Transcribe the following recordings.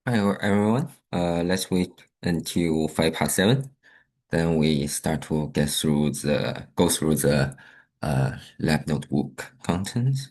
Hi everyone. Let's wait until 5 past 7. Then we start to go through the lab notebook contents.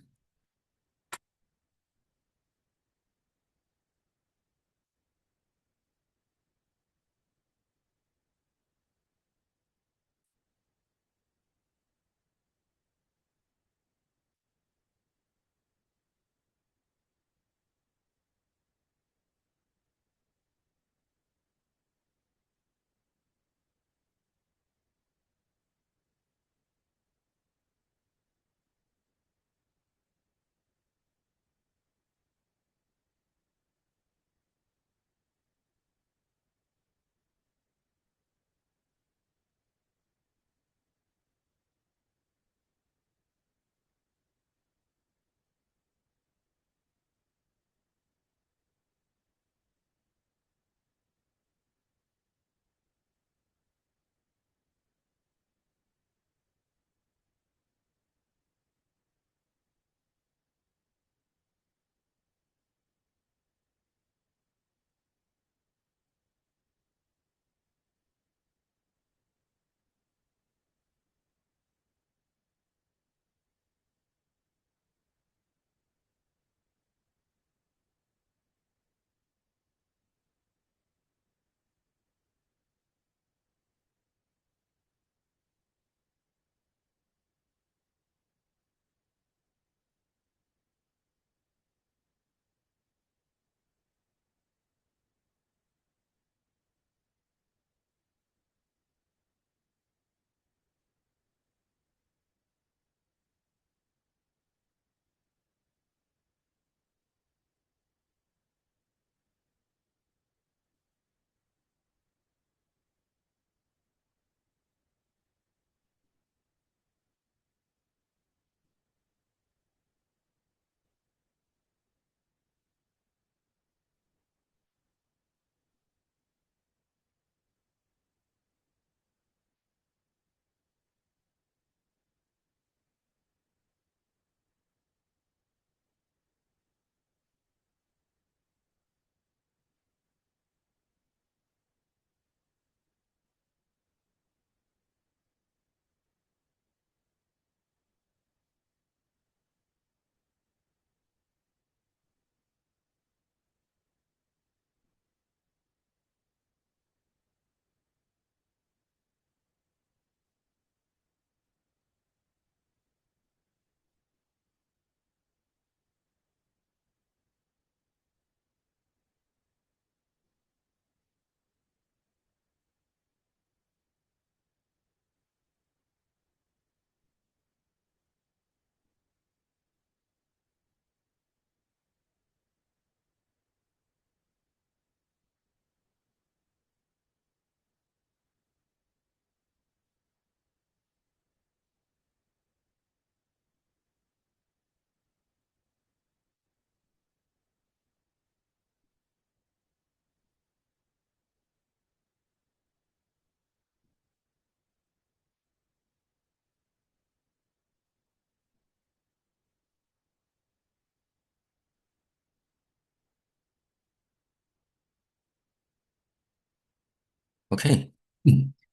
Okay.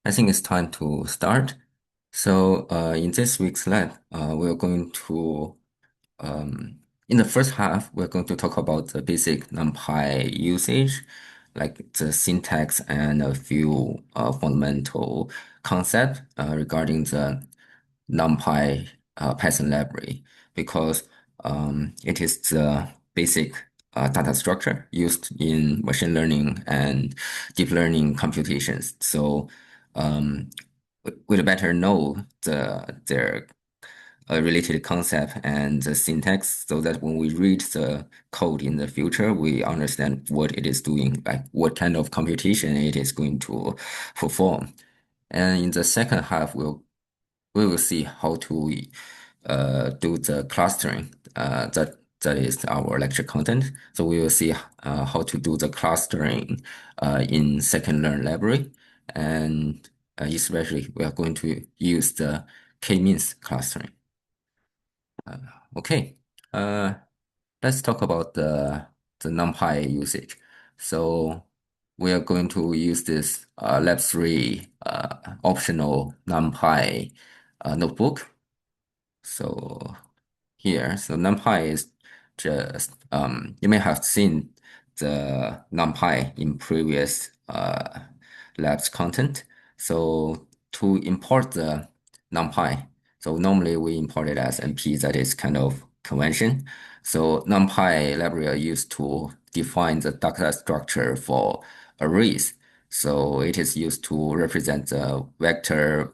I think it's time to start. So in this week's lab, we're going to in the first half, we're going to talk about the basic NumPy usage, like the syntax and a few fundamental concepts regarding the NumPy Python library, because it is the basic data structure used in machine learning and deep learning computations. So we'd better know their related concept and the syntax so that when we read the code in the future, we understand what it is doing, like what kind of computation it is going to perform. And in the second half, we will see how to do the clustering. That is our lecture content. So we will see how to do the clustering in scikit-learn library, and especially we are going to use the k-means clustering. Okay, uh, let's talk about the NumPy usage. So we are going to use this Lab 3 optional NumPy notebook. So here, so NumPy is just you may have seen the NumPy in previous labs content. So to import the NumPy, so normally we import it as NP, that is kind of convention. So NumPy library are used to define the data structure for arrays. So it is used to represent the vector,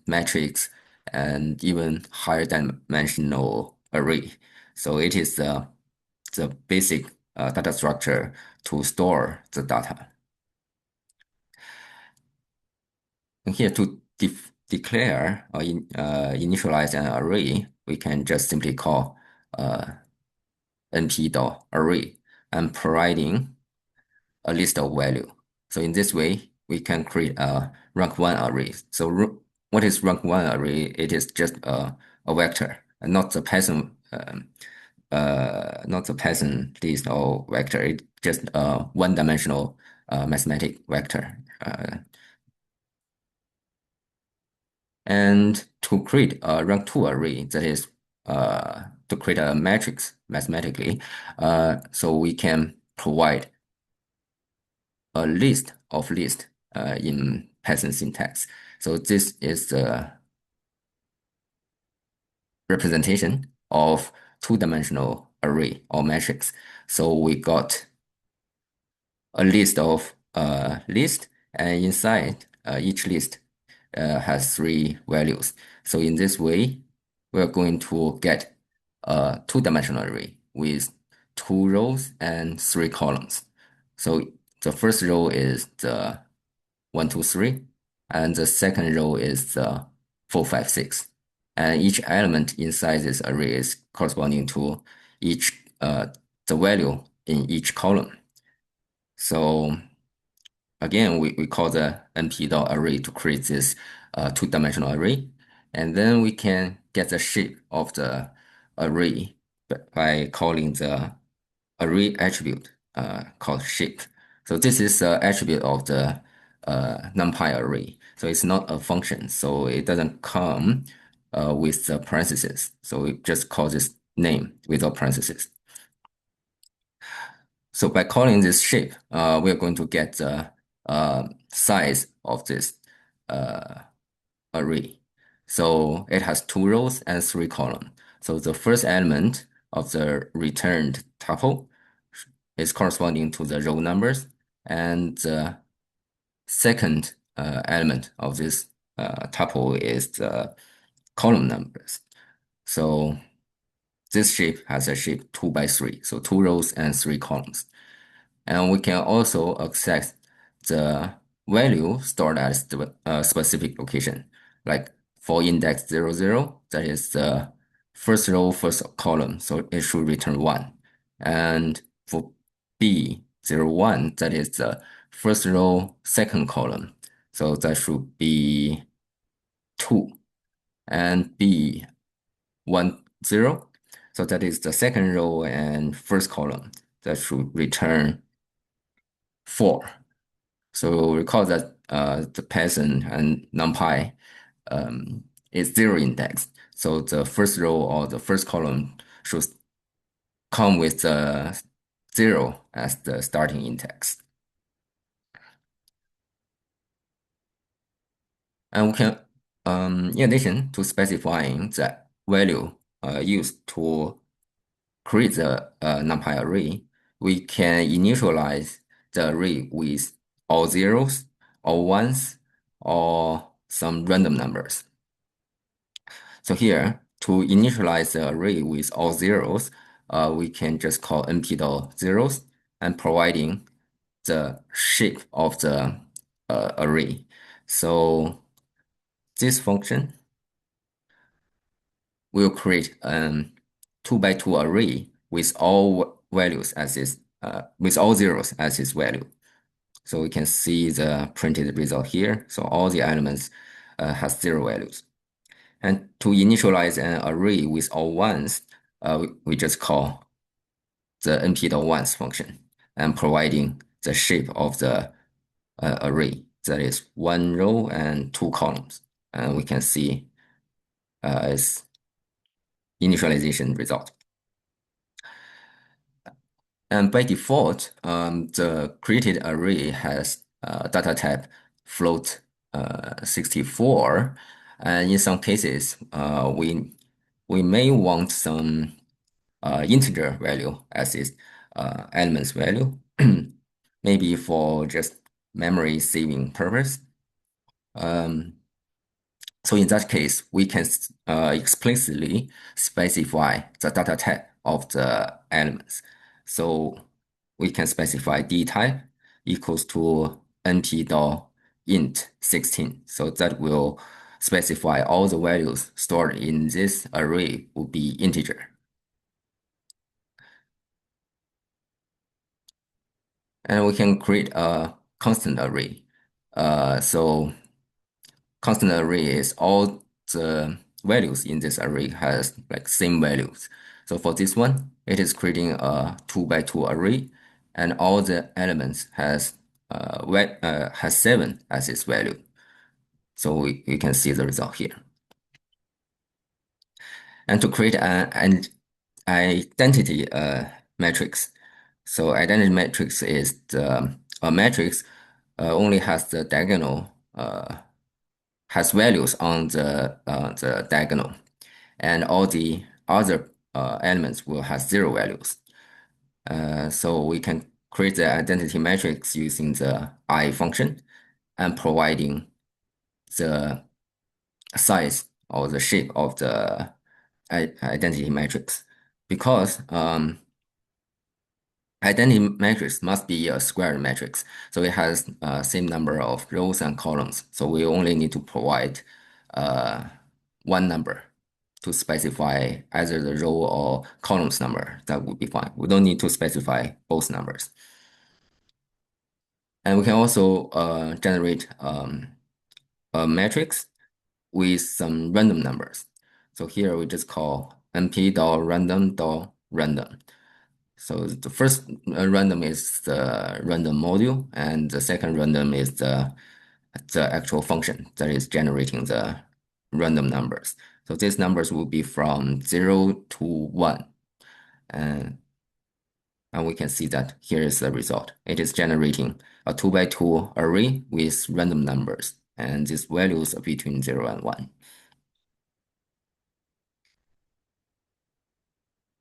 matrix, and even higher dimensional array. So it is the basic data structure to store the data. And here to declare or initialize an array, we can just simply call uh, np.array and providing a list of value. So in this way, we can create a rank 1 array. So what is rank 1 array? It is just a vector, and not the Python not the Python list or vector. It's just a one-dimensional mathematic vector. And to create a rank 2 array, that is to create a matrix mathematically, so we can provide a list of list in Python syntax. So this is the representation of two-dimensional array or matrix. So we got a list of list, and inside each list has three values. So in this way, we're going to get a two-dimensional array with two rows and three columns. So the first row is the 1, 2, 3, and the second row is the 4, 5, 6. And each element inside this array is corresponding to each the value in each column. So again, we call the np.array to create this two-dimensional array. And then we can get the shape of the array by calling the array attribute called shape. So this is the attribute of the NumPy array. So it's not a function, so it doesn't come with the parentheses. So we just call this name without parentheses. So by calling this shape, we're going to get the size of this uh, array. So it has two rows and three columns. So the first element of the returned tuple is corresponding to the row numbers, and the second element of this tuple is the column numbers. So this shape has a shape 2 by 3, so two rows and three columns. And we can also access the value stored at a specific location. Like for index 00, that is the first row, first column, so it should return 1. And for B01, that is the first row, second column, so that should be 2. And B10, so that is the second row and first column, that should return 4. So recall that the Python and NumPy is zero index. So the first row or the first column should come with the 0 as the starting index. And we can, in addition to specifying the value used to create the NumPy array, we can initialize the array with all zeros, all ones, or some random numbers. So here, to initialize the array with all zeros, we can just call np.zeros and providing the shape of the array. So this function will create a 2 by 2 array with all values as its with all zeros as its value. So we can see the printed result here. So all the elements has 0 values. And to initialize an array with all ones, we just call the np.ones function. and providing the shape of the array. That is one row and two columns. And we can see its initialization result. And by default, the created array has data type float 64. And in some cases, we may want some integer value as its elements value, maybe for just memory saving purpose. Um, so in that case, we can explicitly specify the data type of the elements. So we can specify D type equals to np.int 16. So that will specify all the values stored in this array will be integer. And we can create a constant array. So constant array is all the values in this array has like same values. So for this one, it is creating a 2 by 2 array, and all the elements has 7 as its value. So we can see the result here. And to create an identity matrix. So identity matrix is a matrix only has the diagonal has values on the diagonal, and all the other elements will have 0 values. So we can create the identity matrix using the I function and providing the size or the shape of the identity matrix, because identity matrix must be a square matrix, so it has same number of rows and columns. So we only need to provide uh, one number to specify either the row or columns number. That would be fine. We don't need to specify both numbers. And we can also generate a matrix with some random numbers. So here we just call np.random.random. So the first random is the random module, and the second random is the actual function that is generating the random numbers. So these numbers will be from 0 to 1. And, and we can see that here is the result. It is generating a 2 by 2 array with random numbers, and these values are between 0 and 1.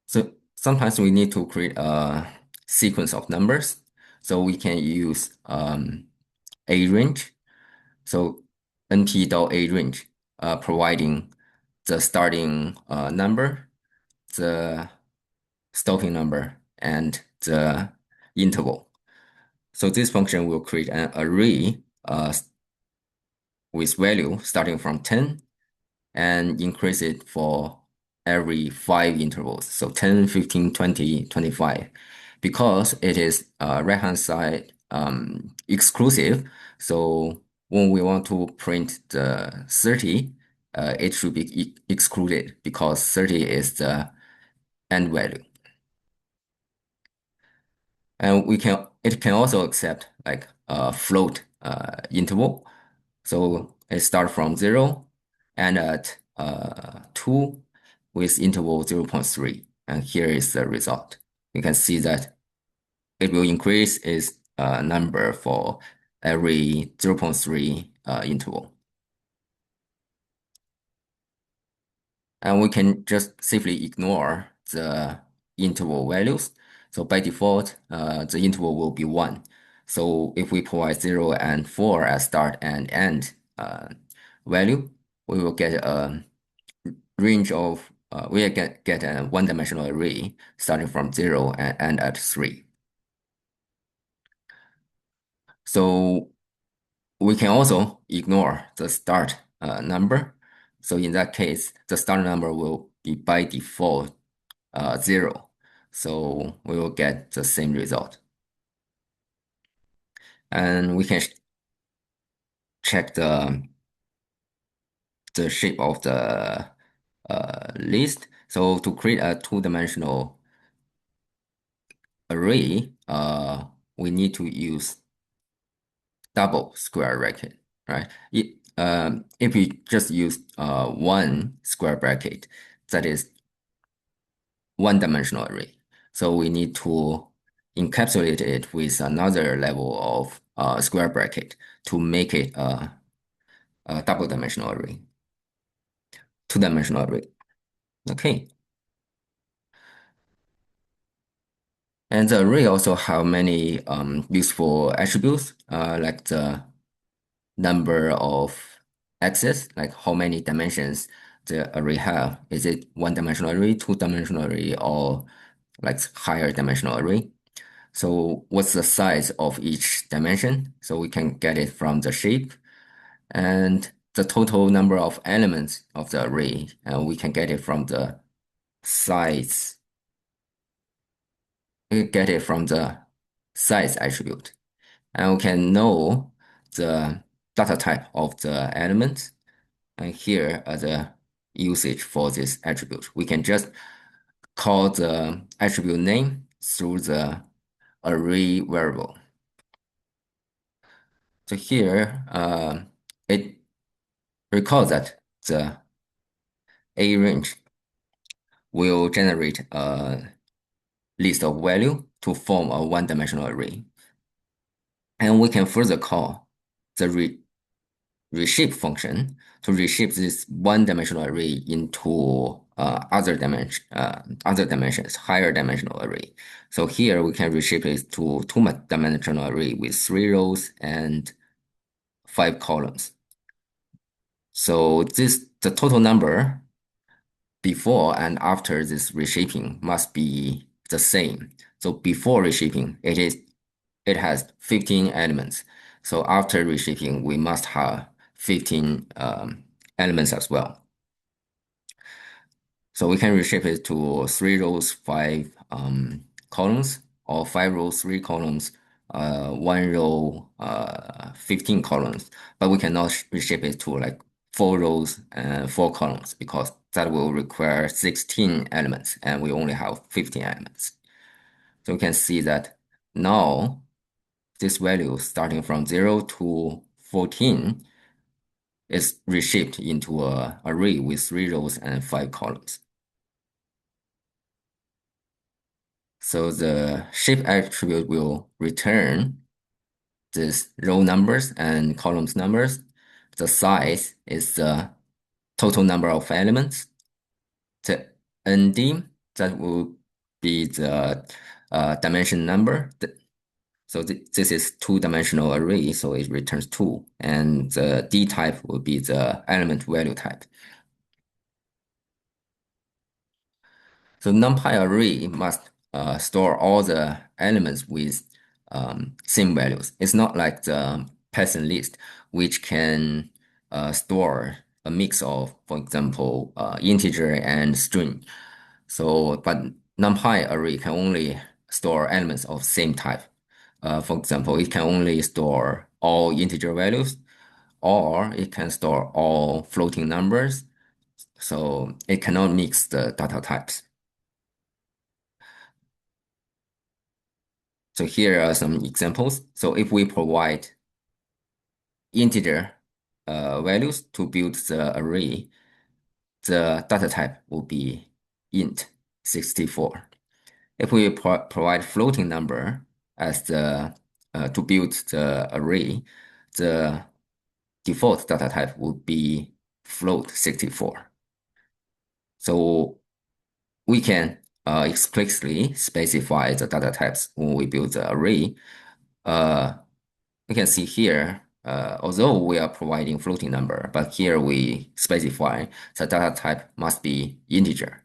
So sometimes we need to create a sequence of numbers. So we can use arange. So np.arange, providing the starting number, the stopping number, and the interval. So this function will create an array with value starting from 10 and increase it for every 5 intervals. So 10, 15, 20, 25. Because it is right-hand side exclusive, so when we want to print the 30, it should be excluded because 30 is the end value. And it can also accept like a float interval. So it starts from 0 and at 2 with interval 0.3. And here is the result. You can see that it will increase its number for every 0.3 interval. And we can just safely ignore the interval values. So by default, the interval will be 1. So if we provide 0 and 4 as start and end value, we will get a range of we get a one-dimensional array starting from 0 and end at 3. So we can also ignore the start number. So in that case, the start number will be by default 0. So we will get the same result. And we can check the shape of the list. So to create a 2-dimensional array, we need to use double square bracket, right? If we just use one square bracket, that is one-dimensional array. So we need to encapsulate it with another level of square bracket to make it a double-dimensional array, two-dimensional array. Okay. And the array also have many useful attributes, like the number of axes, like how many dimensions the array have. Is it one-dimensional array, two-dimensional array, or like higher dimensional array? So what's the size of each dimension? So we can get it from the shape and the total number of elements of the array, and we can get it from the size. We get it from the size attribute, and we can know the data type of the element. And here are the usage for this attribute. We can just call the attribute name through the array variable. So here, it recalls that the A range will generate a list of value to form a one-dimensional array. And we can further call the reshape function to reshape this one-dimensional array into other dimensions, higher dimensional array. So here we can reshape it to two-dimensional array with 3 rows and 5 columns. So the total number before and after this reshaping must be the same. So before reshaping, it has 15 elements. So after reshaping, we must have 15 elements as well. So we can reshape it to 3 rows, 5 columns, or 5 rows, 3 columns, 1 row, 15 columns. But we cannot reshape it to like 4 rows and 4 columns because that will require 16 elements and we only have 15 elements. So we can see that now this value starting from 0 to 14 is reshaped into an array with 3 rows and 5 columns. So the shape attribute will return these row numbers and columns numbers. The size is the total number of elements. The ND, that will be the dimension number. So this is two-dimensional array, so it returns 2. And the D type will be the element value type. So NumPy array must store all the elements with same values. It's not like the Python list, which can store a mix of, for example, integer and string. So, but NumPy array can only store elements of same type. For example, it can only store all integer values, or it can store all floating numbers. So it cannot mix the data types. So here are some examples. So if we provide integer values to build the array, the data type will be int 64. If we provide floating number as the to build the array, the default data type would be float 64. So we can explicitly specify the data types when we build the array. You can see here, although we are providing floating number, but here we specify the data type must be integer.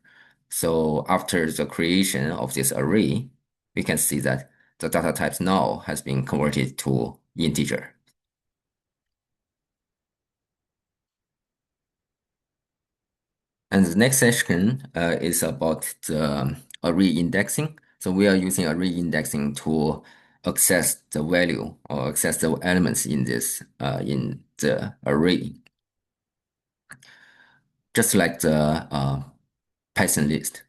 So after the creation of this array, we can see that the data type now has been converted to integer. And the next section is about the array indexing. So we are using array indexing to access the value or access the elements in this in the array. Just like the Python list,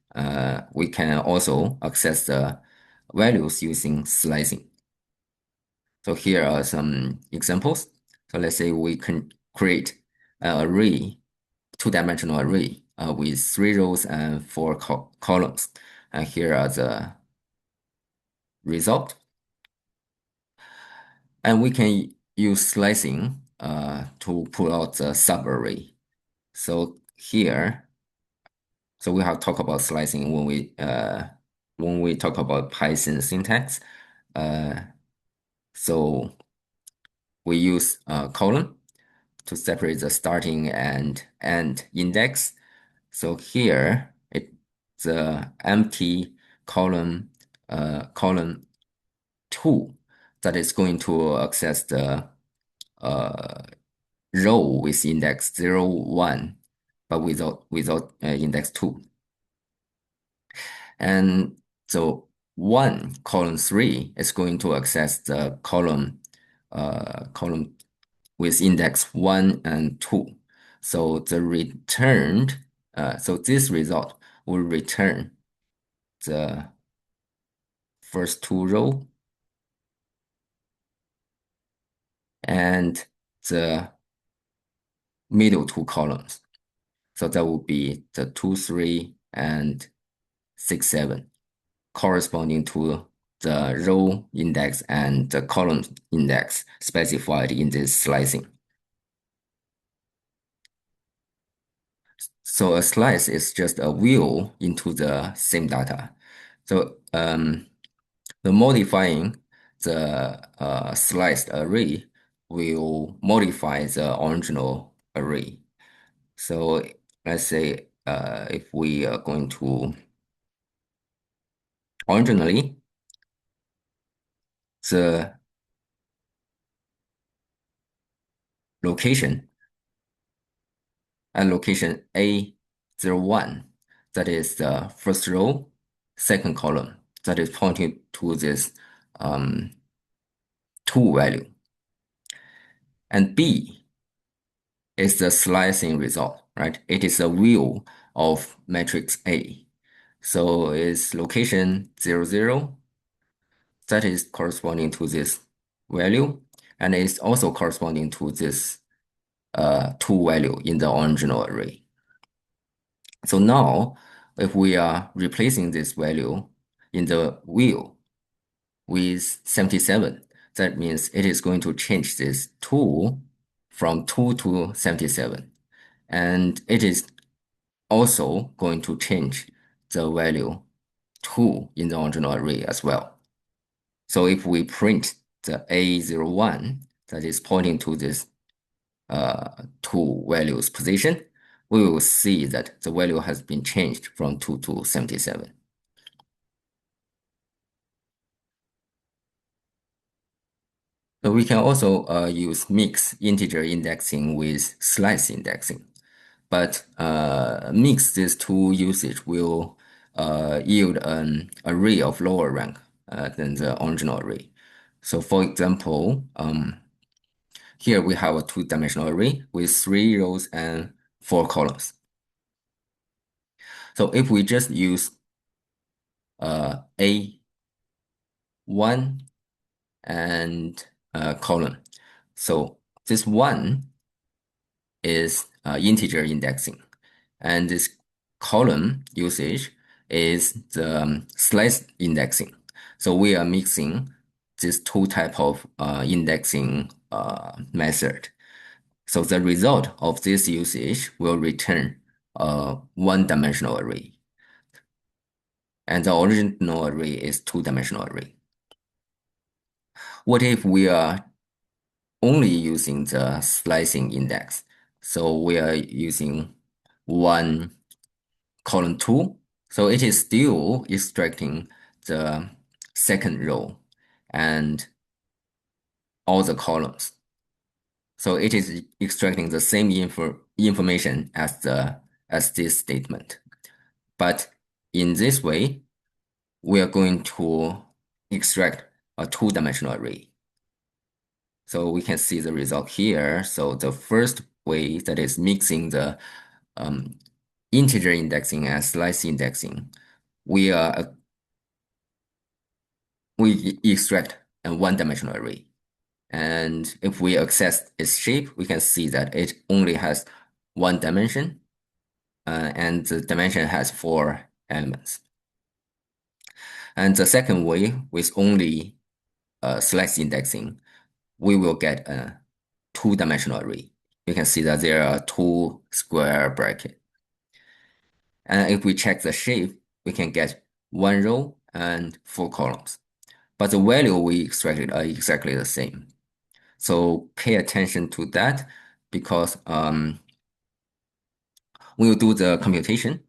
we can also access the values using slicing. So here are some examples. So let's say we can create an array, two-dimensional array with 3 rows and 4 columns. And here are the result. And we can use slicing to pull out the subarray. So here, so we have talked about slicing when we talk about Python syntax. Uh, so we use a column to separate the starting and end index. So here the empty column column 2 that is going to access the uh, row with index 0, 1, but without index 2. And so 1 column 3 is going to access the column with index 1 and 2. So the returned so this result will return the first 2 row and the middle 2 columns. So that will be the 2, 3, and 6, 7, corresponding to the row index and the column index specified in this slicing. So a slice is just a view into the same data. So the modifying the sliced array will modify the original array. So let's say if we are going to originally the location and location A01, that is the first row, second column, that is pointing to this 2 value. And B is the slicing result, right? It is a view of matrix A. So its location 0, 0, that is corresponding to this value, and it's also corresponding to this 2 value in the original array. So now, if we are replacing this value in the wheel with 77, that means it is going to change this 2 from 2 to 77. And it is also going to change the value 2 in the original array as well. So if we print the A01 that is pointing to this 2 values position, we will see that the value has been changed from 2 to 77. So we can also use mixed integer indexing with slice indexing. But mix these two usage will yield an array of lower rank than the original array. So for example, here we have a two-dimensional array with 3 rows and 4 columns. So if we just use A1 and column, so this 1 is integer indexing, and this column usage is the slice indexing. So we are mixing these two type of indexing method. So the result of this usage will return a one-dimensional array. And the original array is two-dimensional array. What if we are only using the slicing index? So we are using 1 column 2. So it is still extracting the second row and all the columns. So it is extracting the same information as this statement. But in this way, we are going to extract a two-dimensional array. So we can see the result here. So the first way, that is mixing the integer indexing and slice indexing, we are we extract a one-dimensional array. And if we access its shape, we can see that it only has one dimension, and the dimension has four elements. And the second way, with only slice indexing, we will get a two-dimensional array. You can see that there are two square brackets. And if we check the shape, we can get one row and four columns. But the value we extracted are exactly the same. So pay attention to that because when you do the computation,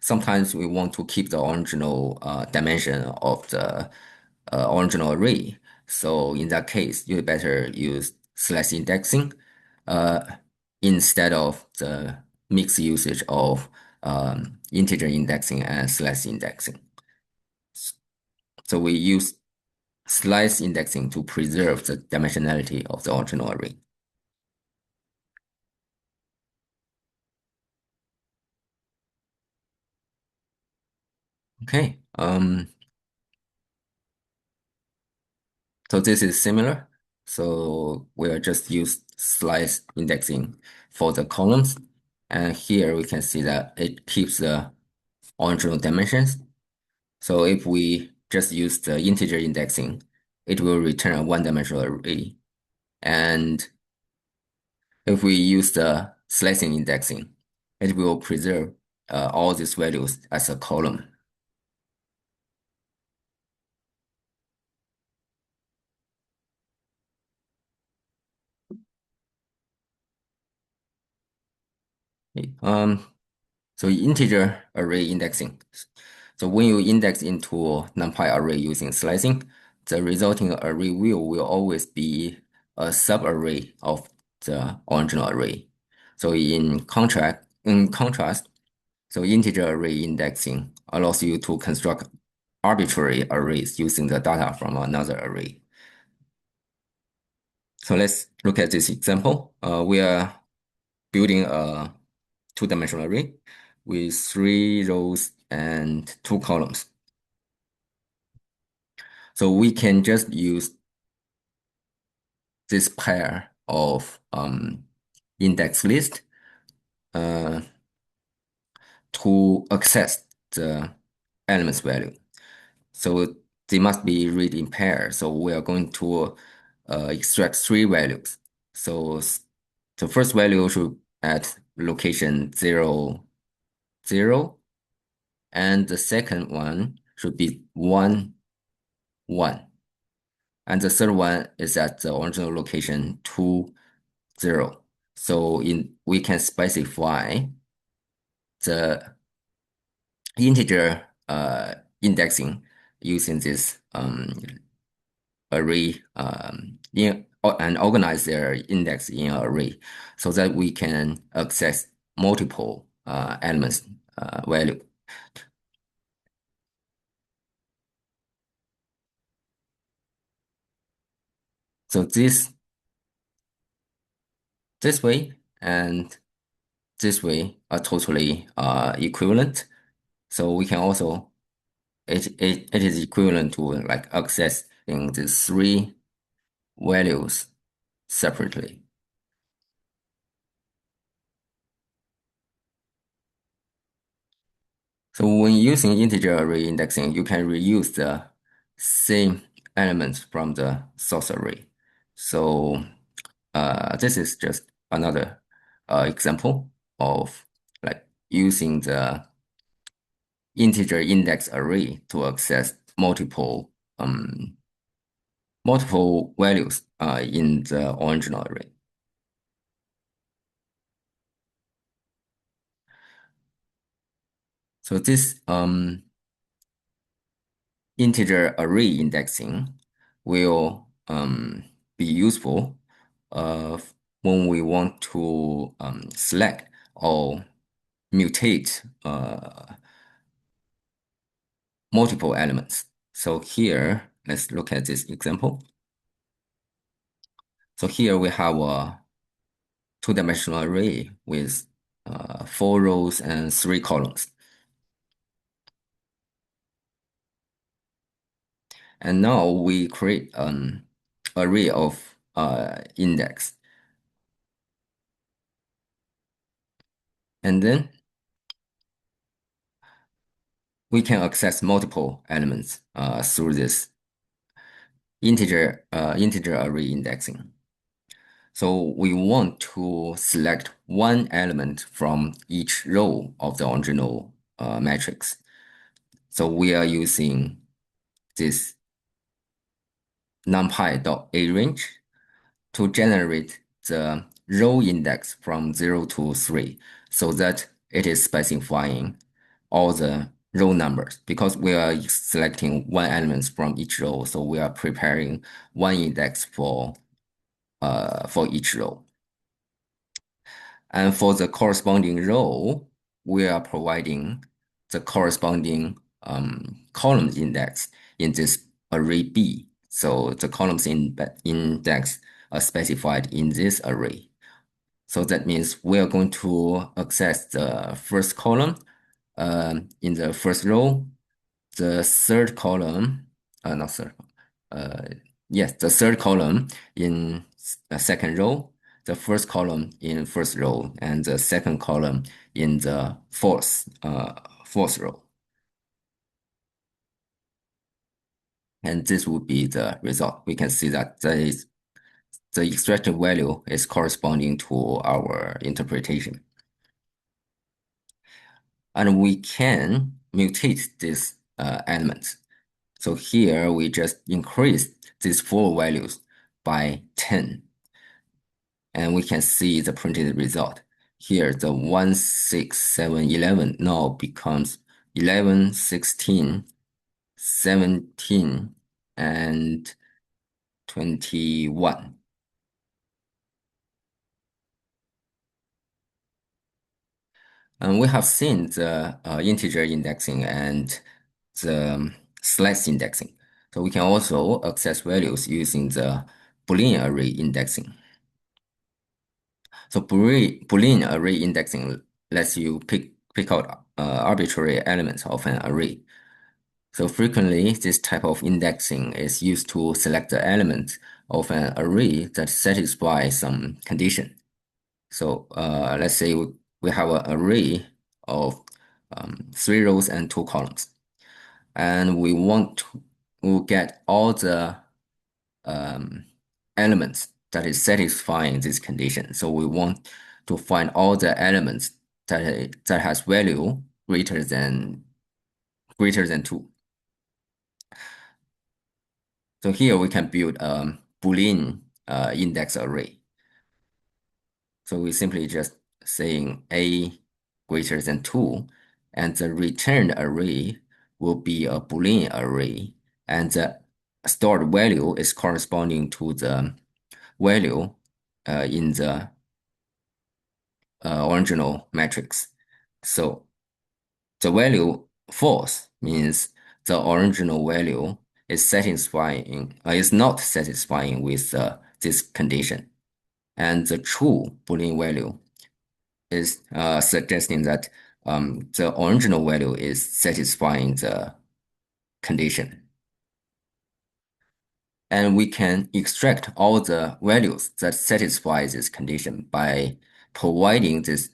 sometimes we want to keep the original dimension of the original array. So in that case, you better use slice indexing uh, instead of the mixed usage of integer indexing and slice indexing. So we use slice indexing to preserve the dimensionality of the original array. Okay, so this is similar. So we'll just use slice indexing for the columns. And here we can see that it keeps the original dimensions. So if we just use the integer indexing, it will return a one-dimensional array. And if we use the slicing indexing, it will preserve all these values as a column. Okay, so integer array indexing. So when you index into NumPy array using slicing, the resulting array will always be a subarray of the original array. So in contrast, so integer array indexing allows you to construct arbitrary arrays using the data from another array. So let's look at this example. We are building a two-dimensional array with three rows and two columns. So we can just use this pair of index list uh, to access the elements value. So they must be read in pair. So we are going to extract three values. So the first value should at location 0, 0, and the second one should be 1, 1. And the third one is at the original location 2, 0. So we can specify the integer indexing using this array and organize their index in an array so that we can access multiple elements value. So this way and this way are totally equivalent. So we can also it is equivalent to like accessing the three values separately. So when using integer array indexing, you can reuse the same elements from the source array. So this is just another example of like using the integer index array to access multiple values in the original array. So this integer array indexing will be useful uh, when we want to select or mutate multiple elements. So here, let's look at this example. So here we have a two-dimensional array with four rows and three columns. And now we create an array of index. And then we can access multiple elements through this integer array indexing. So we want to select one element from each row of the original matrix. So we are using this numpy.arange to generate the row index from 0 to 3 so that it is specifying all the row numbers because we are selecting one element from each row. So we are preparing one index for each row. And for the corresponding row, we are providing the corresponding columns index in this array B. So the columns index are specified in this array. So that means we are going to access the first column in the first row, the third column, not third, uh, yes, the third column in the second row, the first column in first row, and the second column in the fourth row. And this would be the result. We can see that the extracted value is corresponding to our interpretation. And we can mutate this element. So here we just increase these four values by 10. And we can see the printed result. Here, the 1, 6, 7, 11 now becomes 11, 16, 17, and 21. And we have seen the integer indexing and the slice indexing. So we can also access values using the Boolean array indexing. So Boolean array indexing lets you pick out arbitrary elements of an array. So frequently, this type of indexing is used to select the element of an array that satisfies some condition. So let's say we have an array of 3 rows and 2 columns, and we want to get all the um, elements that is satisfying this condition. So we want to find all the elements that has value greater than 2. So here we can build a Boolean index array. So we simply just saying a greater than 2, and the returned array will be a Boolean array, and the stored value is corresponding to the value in the original matrix. So the value false means the original value is not satisfying with this condition. And the true Boolean value is suggesting that the original value is satisfying the condition. And we can extract all the values that satisfy this condition by providing this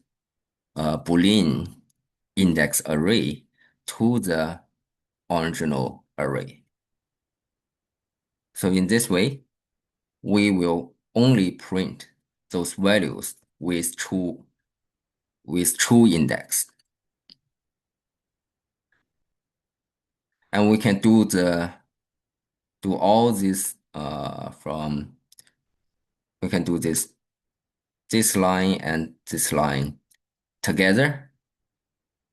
Boolean index array to the original array. So in this way, we will only print those values with true index. And we can do all this we can do this line and this line together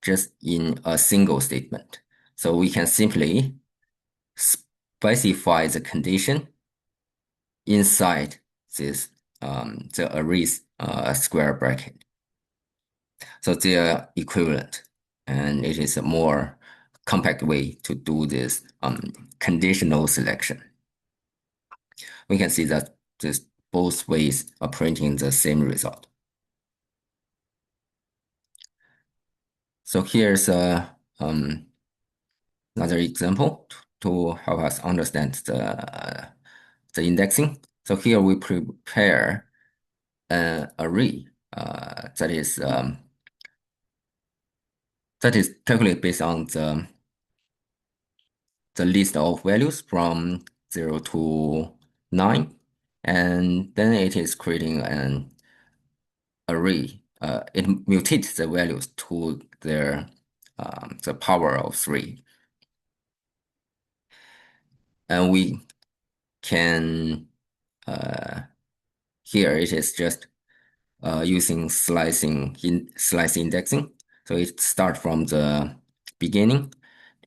just in a single statement. So we can simply specify the condition inside this the array's square bracket. So they are equivalent, and it is a more compact way to do this conditional selection. We can see that this both ways are printing the same result. So here's another example to help us understand the indexing. So here we prepare an array that is calculated based on the list of values from 0 to 9, and then it is creating an array. It mutates the values to the power of 3, and we can uh, here it is just using slice indexing. So it start from the beginning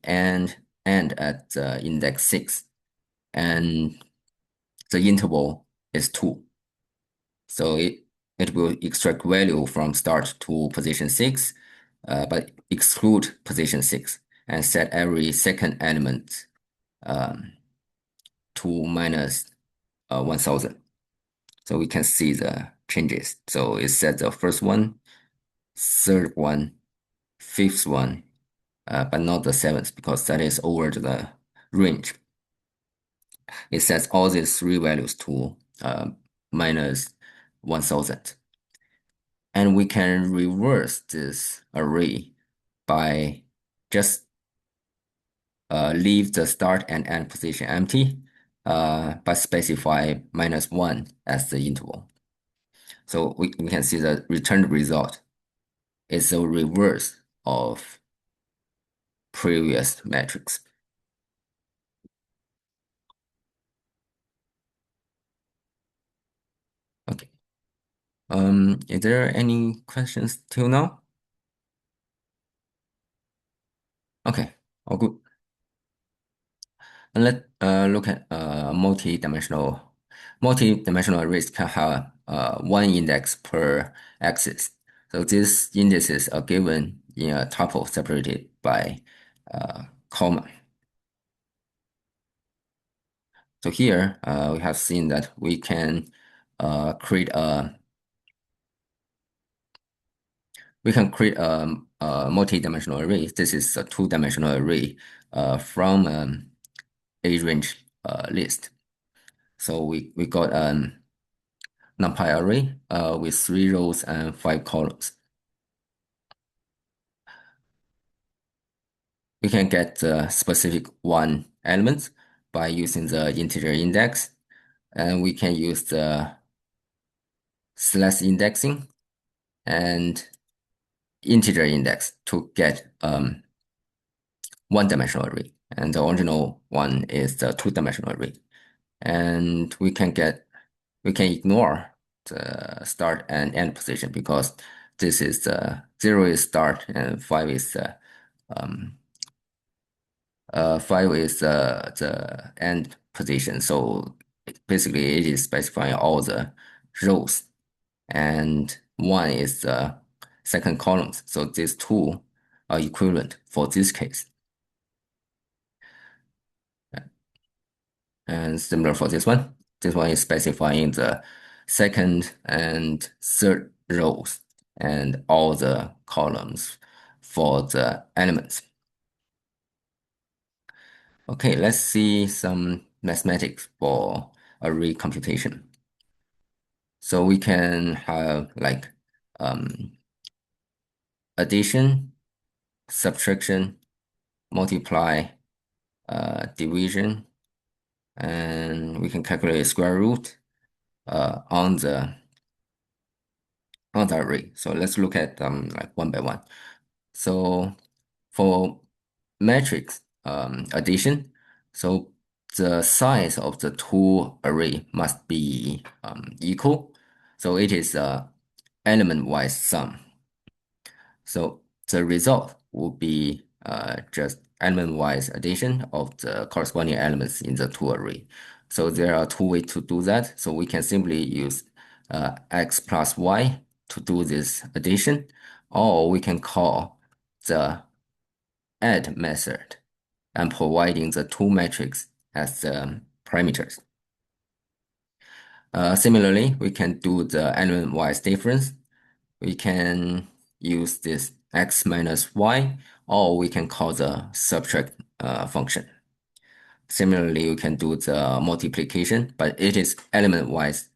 and end at index 6, and the interval is 2. So it will extract value from start to position 6, but exclude position 6 and set every second element um, to minus 1000. So we can see the changes. So it set the first one, third one, fifth one, but not the seventh because that is over the range. It sets all these three values to minus 1000. And we can reverse this array by just leave the start and end position empty, but specify -1 as the interval. So we can see the returned result is a reverse of previous matrix. Okay. Is there any questions till now? Okay, all good. And let's look at multi-dimensional arrays can have one index per axis. So these indices are given in a tuple separated by comma. So here we have seen that we can create a multi-dimensional array. This is a two-dimensional array from a range list. So we got an NumPy array with 3 rows and 5 columns. We can get the specific one element by using the integer index, and we can use the slash indexing and integer index to get one-dimensional array. And the original one is the two-dimensional array. And we can ignore the start and end position because this is the 0 is start and 5 is um, 5 is the end position. So basically it is specifying all the rows, and 1 is the second column. So these two are equivalent for this case. And similar for this one. This one is specifying the second and third rows and all the columns for the elements. Okay, let's see some mathematics for array computation. So we can have like um, addition, subtraction, multiply, division, and we can calculate square root on the array. So let's look at them like one by one. So for matrix addition, so the size of the two array must be equal. So it is a element-wise sum. So the result will be just element-wise addition of the corresponding elements in the two array. So there are two ways to do that. So we can simply use x plus y to do this addition, or we can call the add method and providing the two metrics as the parameters. Similarly, we can do the element-wise difference. We can use this x minus y, or we can call the subtract function. Similarly, you can do the multiplication, but it is element-wise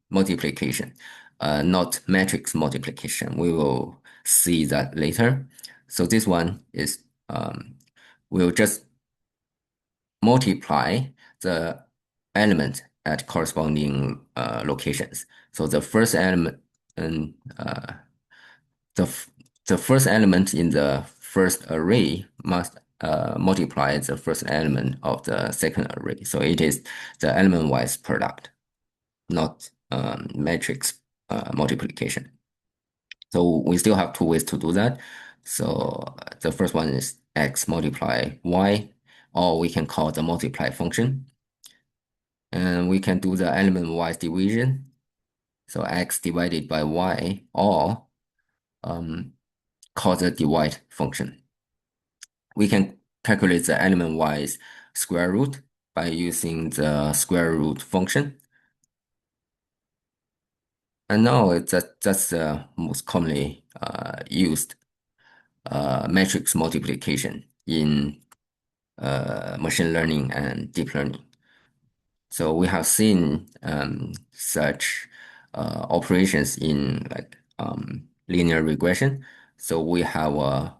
multiplication, not matrix multiplication. We will see that later. So this one is we'll just multiply the element at corresponding locations. So the first element and the f- the first element in the first array must multiply the first element of the second array. So it is the element-wise product, not matrix multiplication. So we still have two ways to do that. So the first one is x multiply y, or we can call the multiply function. And we can do the element-wise division. So x divided by y, or um, call the divide function. We can calculate the element-wise square root by using the square root function. And now that's the most commonly used matrix multiplication in machine learning and deep learning. So we have seen such operations in like linear regression. So we have a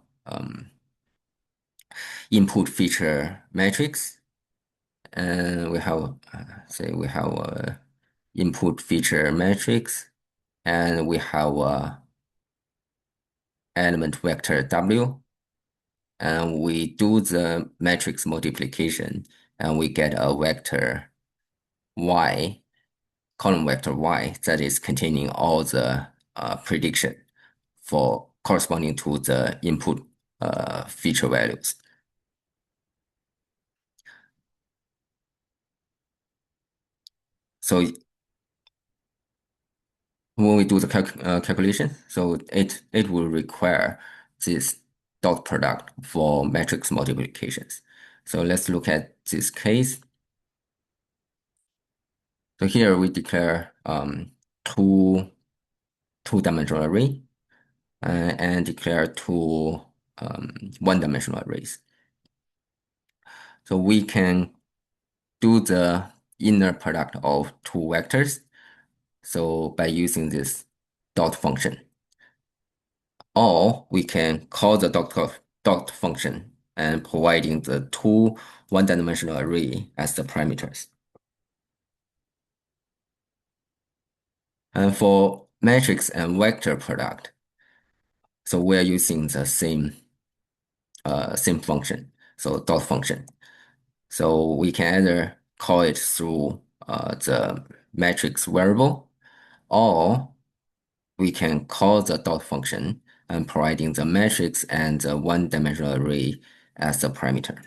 input feature matrix, and we have say we have a input feature matrix, and we have a element vector W, and we do the matrix multiplication, and we get a vector Y, column vector Y that is containing all the prediction for corresponding to the input feature values. So when we do the calculation, so it will require this dot product for matrix multiplications. So let's look at this case. So here we declare two two-dimensional array and declare two one-dimensional arrays. So we can do the inner product of two vectors. So by using this dot function, or we can call the dot function and providing the two one-dimensional array as the parameters. And for matrix and vector product, so we're using the same function, so dot function. So we can either call it through the matrix variable, or we can call the dot function and providing the matrix and the one-dimensional array as the parameter.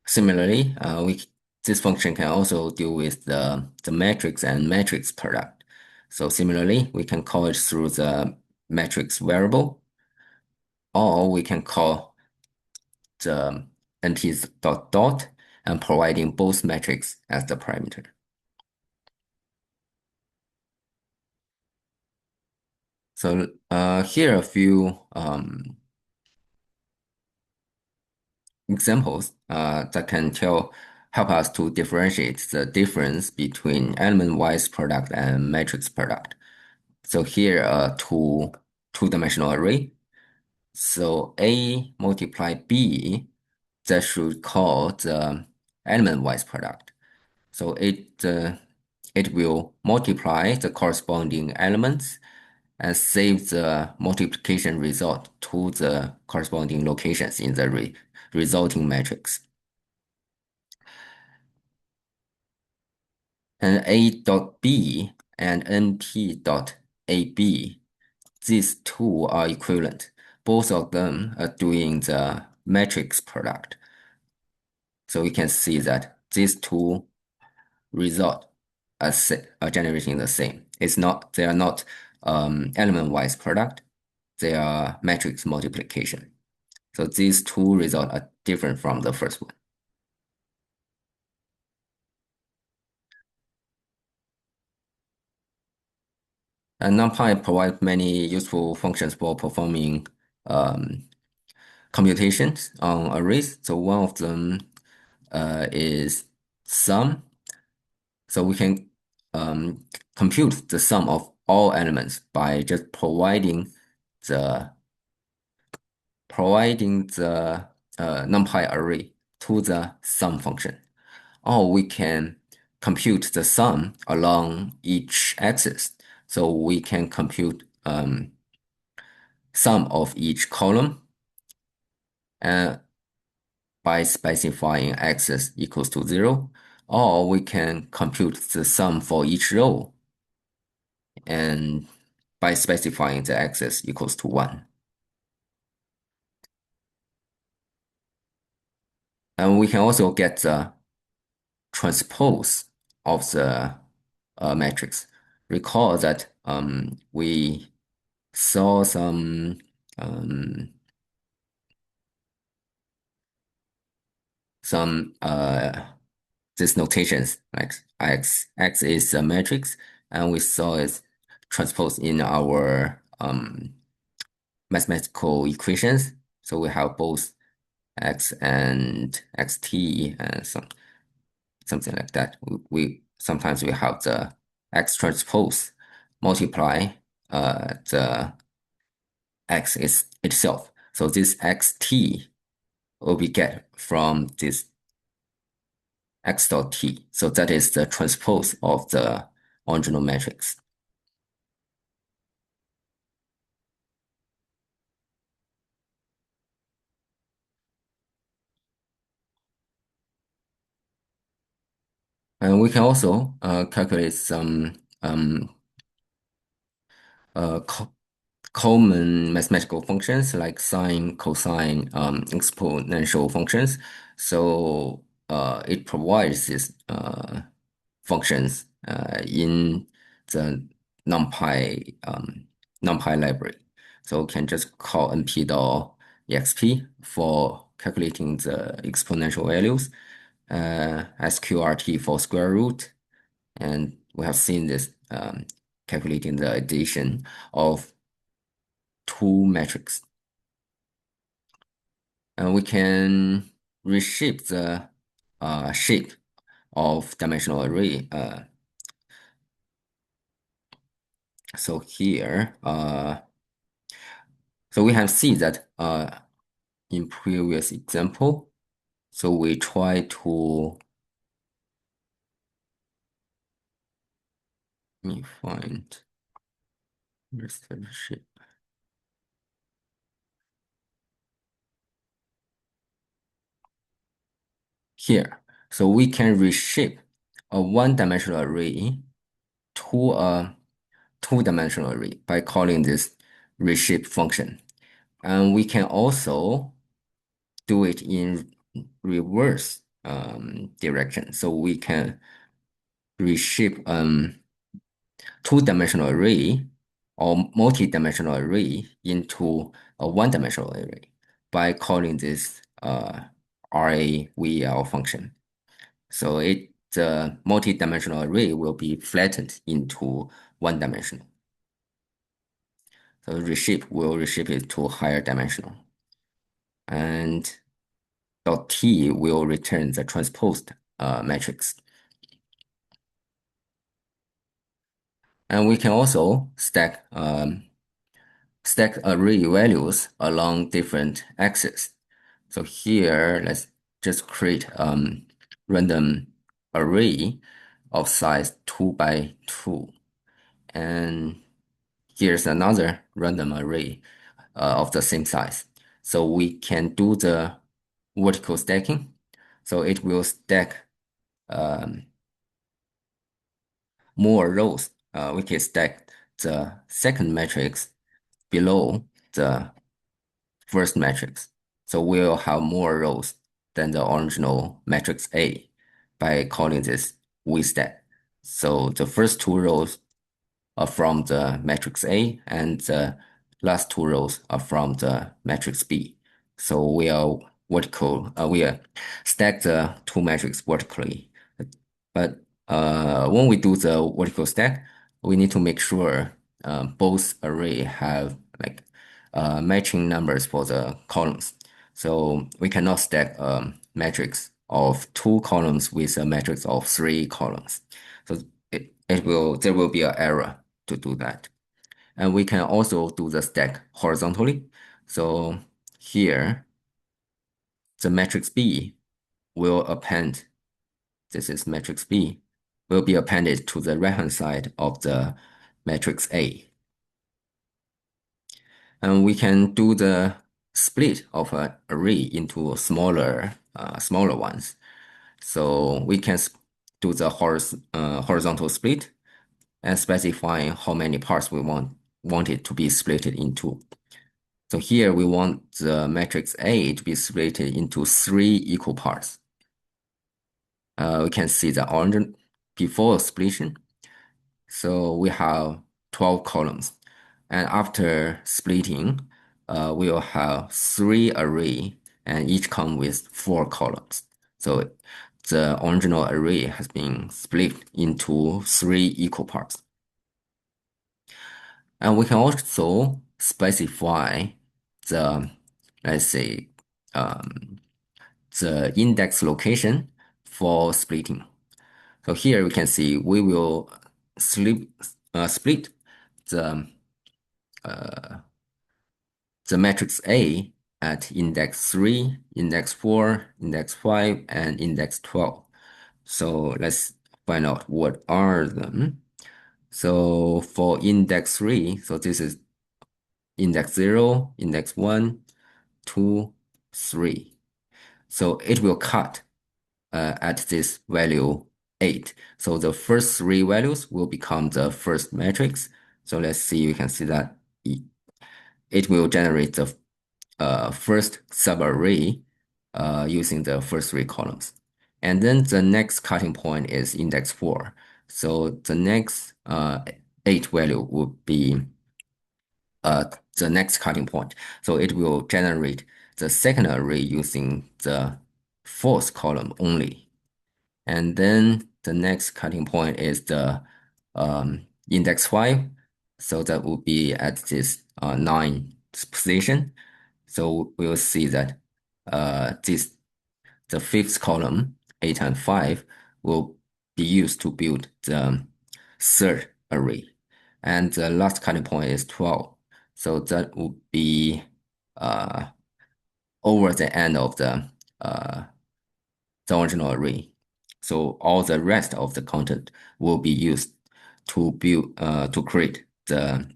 Similarly, this function can also deal with the matrix and matrix product. So similarly, we can call it through the matrix variable, or we can call the entities dot dot and providing both matrix as the parameter. So here are a few examples that can help us to differentiate the difference between element-wise product and matrix product. So here are two-dimensional array. So A multiply B, that should call the element-wise product. So it will multiply the corresponding elements and save the multiplication result to the corresponding locations in the resulting matrix. And A dot B and NP dot AB, these two are equivalent. Both of them are doing the matrix product. So we can see that these two result are generating the same. They are not element-wise product. They are matrix multiplication. So these two results are different from the first one. And NumPy provides many useful functions for performing um, computations on arrays. So one of them is sum. So we can um, compute the sum of all elements by just the providing the NumPy array to the sum function. Or we can compute the sum along each axis. So we can compute sum of each column uh, by specifying axis equals to 0, or we can compute the sum for each row and by specifying the axis equals to 1. And we can also get the transpose of the matrix. Recall that we saw um, some these notations like x is a matrix, and we saw it transposed in our mathematical equations. So we have both x and xt and something like that. We sometimes we have the x transpose multiply the x is itself. So this xt will be get from this x dot t. So that is the transpose of the original matrix. And we can also calculate some co common mathematical functions like sine, cosine, exponential functions. So it provides these functions in the NumPy NumPy library. So we can just call np.exp for calculating the exponential values, sqrt for square root, and we have seen this calculating the addition of two metrics. And we can reshape the shape of dimensional array. So here, so we have seen that in previous example. So we try to let me find where's the shape here. So we can reshape a one-dimensional array to a two-dimensional array by calling this reshape function. And we can also do it in reverse direction. So we can reshape two-dimensional array or multi-dimensional array into a one-dimensional array by calling this RAVL function. So the multi-dimensional array will be flattened into one dimensional. So reshape will reshape it to higher dimensional. And dot T will return the transposed matrix. And we can also stack array values along different axes. So here, let's just create random array of size 2 by 2. And here's another random array of the same size. So we can do the vertical stacking. So it will stack um, more rows. We can stack the second matrix below the first matrix. So we'll have more rows than the original matrix A by calling this VStack. So the first two rows are from the matrix A, and the last two rows are from the matrix B. So we are stack the two matrices vertically. But when we do the vertical stack, we need to make sure both array have like matching numbers for the columns. So we cannot stack a matrix of two columns with a matrix of three columns. So there will be an error to do that. And we can also do the stack horizontally. So here, the matrix B will append, this is matrix B, will be appended to the right-hand side of the matrix A. And we can do the split of an array into smaller ones. So we can do the horizontal split and specify how many parts we want it to be split into. So here we want the matrix A to be split into three equal parts. We can see the order before splitting. So we have 12 columns. And after splitting, we'll have three array and each come with four columns. So the original array has been split into three equal parts. And we can also specify the, let's say, um, the index location for splitting. So here we can see we will split the uh, the matrix A at index 3, index 4, index 5, and index 12. So let's find out what are them. So for index 3, so this is index 0, index 1, 2, 3. So it will cut at this value 8. So the first three values will become the first matrix. So let's see, you can see that it will generate the first subarray using the first three columns. And then the next cutting point is index 4. So the next 8 value would be uh, the next cutting point. So it will generate the second array using the fourth column only. And then the next cutting point is the index 5. So that would be at this 9 position. So we'll see that the fifth column, 8 and 5, will be used to build the third array. And the last cutting point is 12. So that would be uh, over the end of the original array. So all the rest of the content will be used to build to create the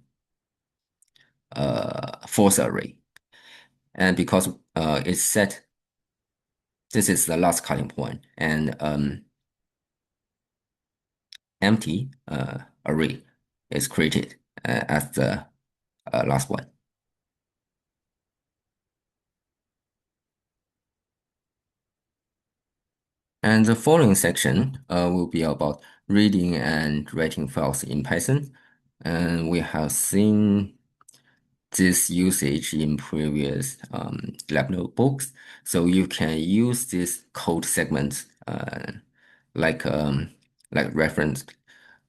fourth array. And because it's set, this is the last cutting point, and empty array is created as the last one. And the following section will be about reading and writing files in Python. And we have seen this usage in previous lab notebooks. So you can use this code segment like um, like reference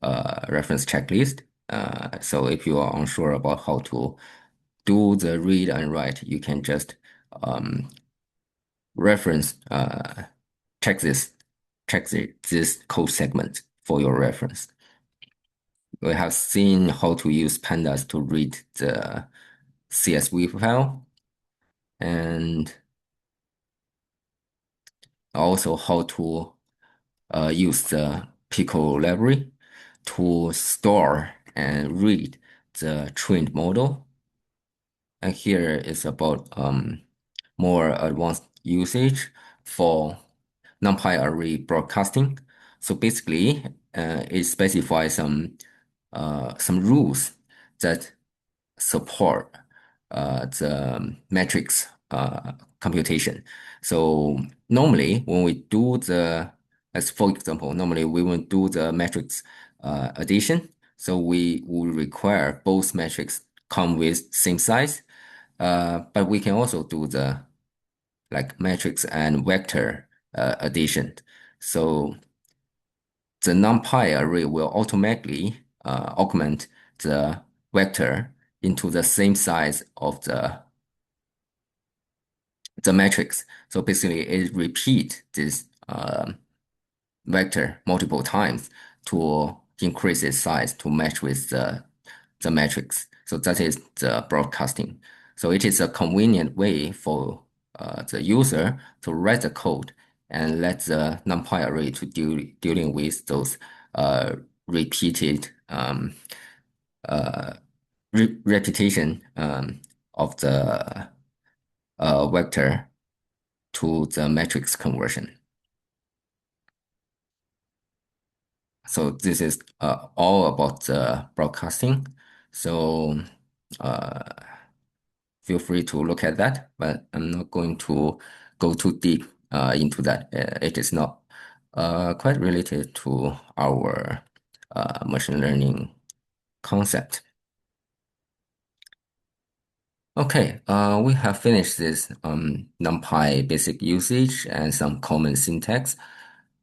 checklist. So if you are unsure about how to do the read and write, you can just um, reference check this code segment for your reference. We have seen how to use pandas to read the CSV file and also how to use the Pico library to store and read the trained model. And here is about more advanced usage for NumPy array broadcasting. So basically, it specifies some rules that support the matrix computation. So normally, when we do as for example, normally we will do the matrix addition. So we will require both matrix come with same size, but we can also do the like matrix and vector addition. So the NumPy array will automatically augment the vector into the same size of the matrix. So basically, it repeat this vector multiple times to increase its size to match with the matrix. So that is the broadcasting. So it is a convenient way for the user to write the code and let the NumPy array to dealing with those repeated uh, repetition of the vector to the matrix conversion. So this is all about the broadcasting. So uh, feel free to look at that, but I'm not going to go too deep into that. It is not quite related to our machine learning concept. Okay, we have finished this NumPy basic usage and some common syntax.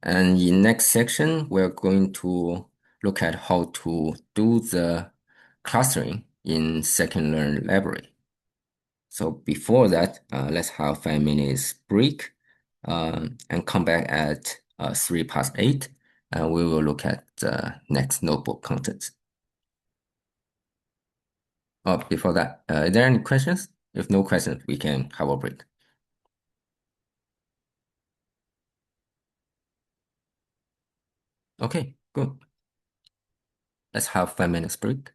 And in next section, we're going to look at how to do the clustering in scikit-learn library. So before that, let's have 5 minutes break and come back at 3 past 8, and we will look at the next notebook content. Oh, before that, is there any questions? If no questions, we can have a break. Okay, good. Let's have 5 minutes break.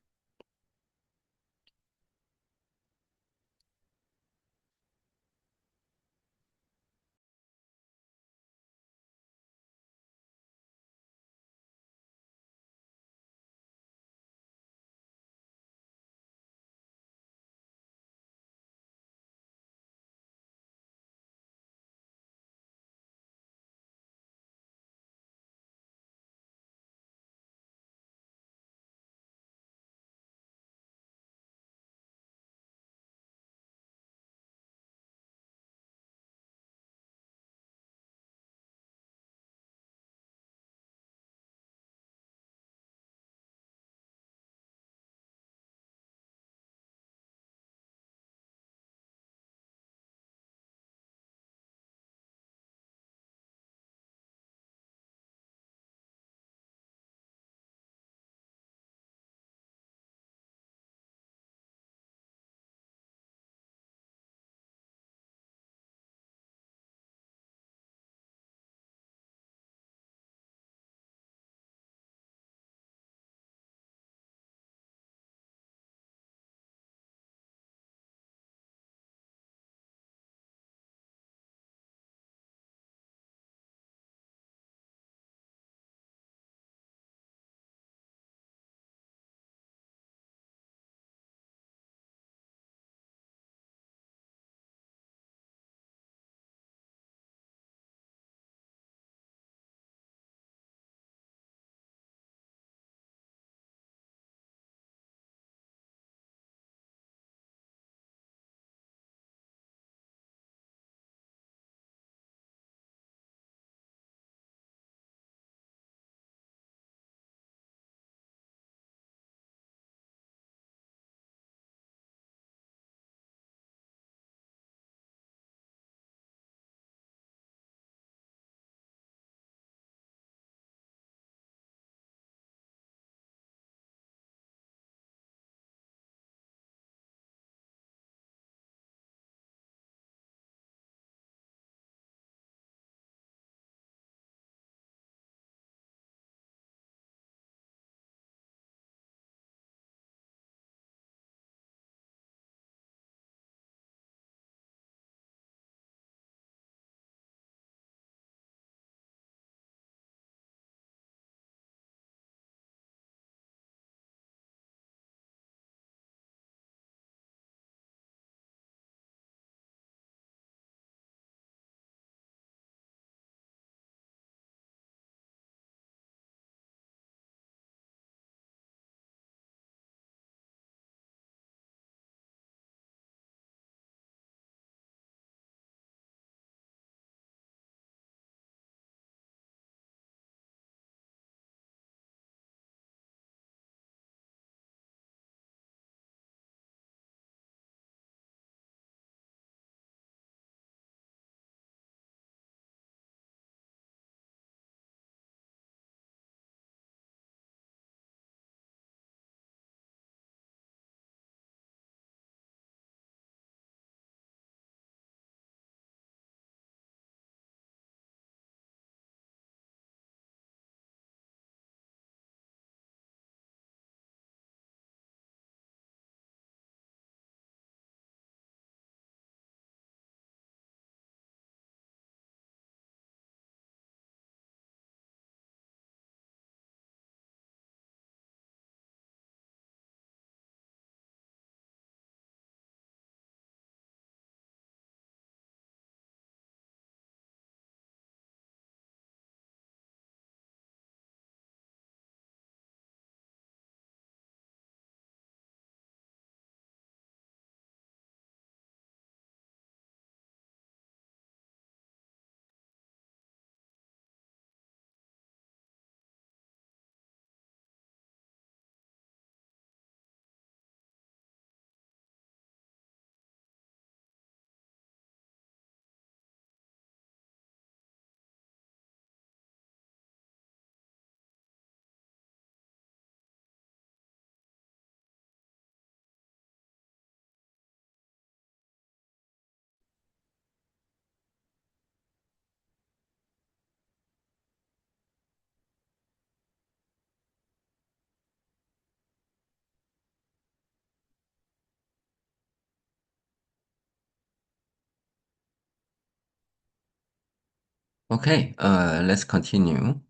Okay, let's continue.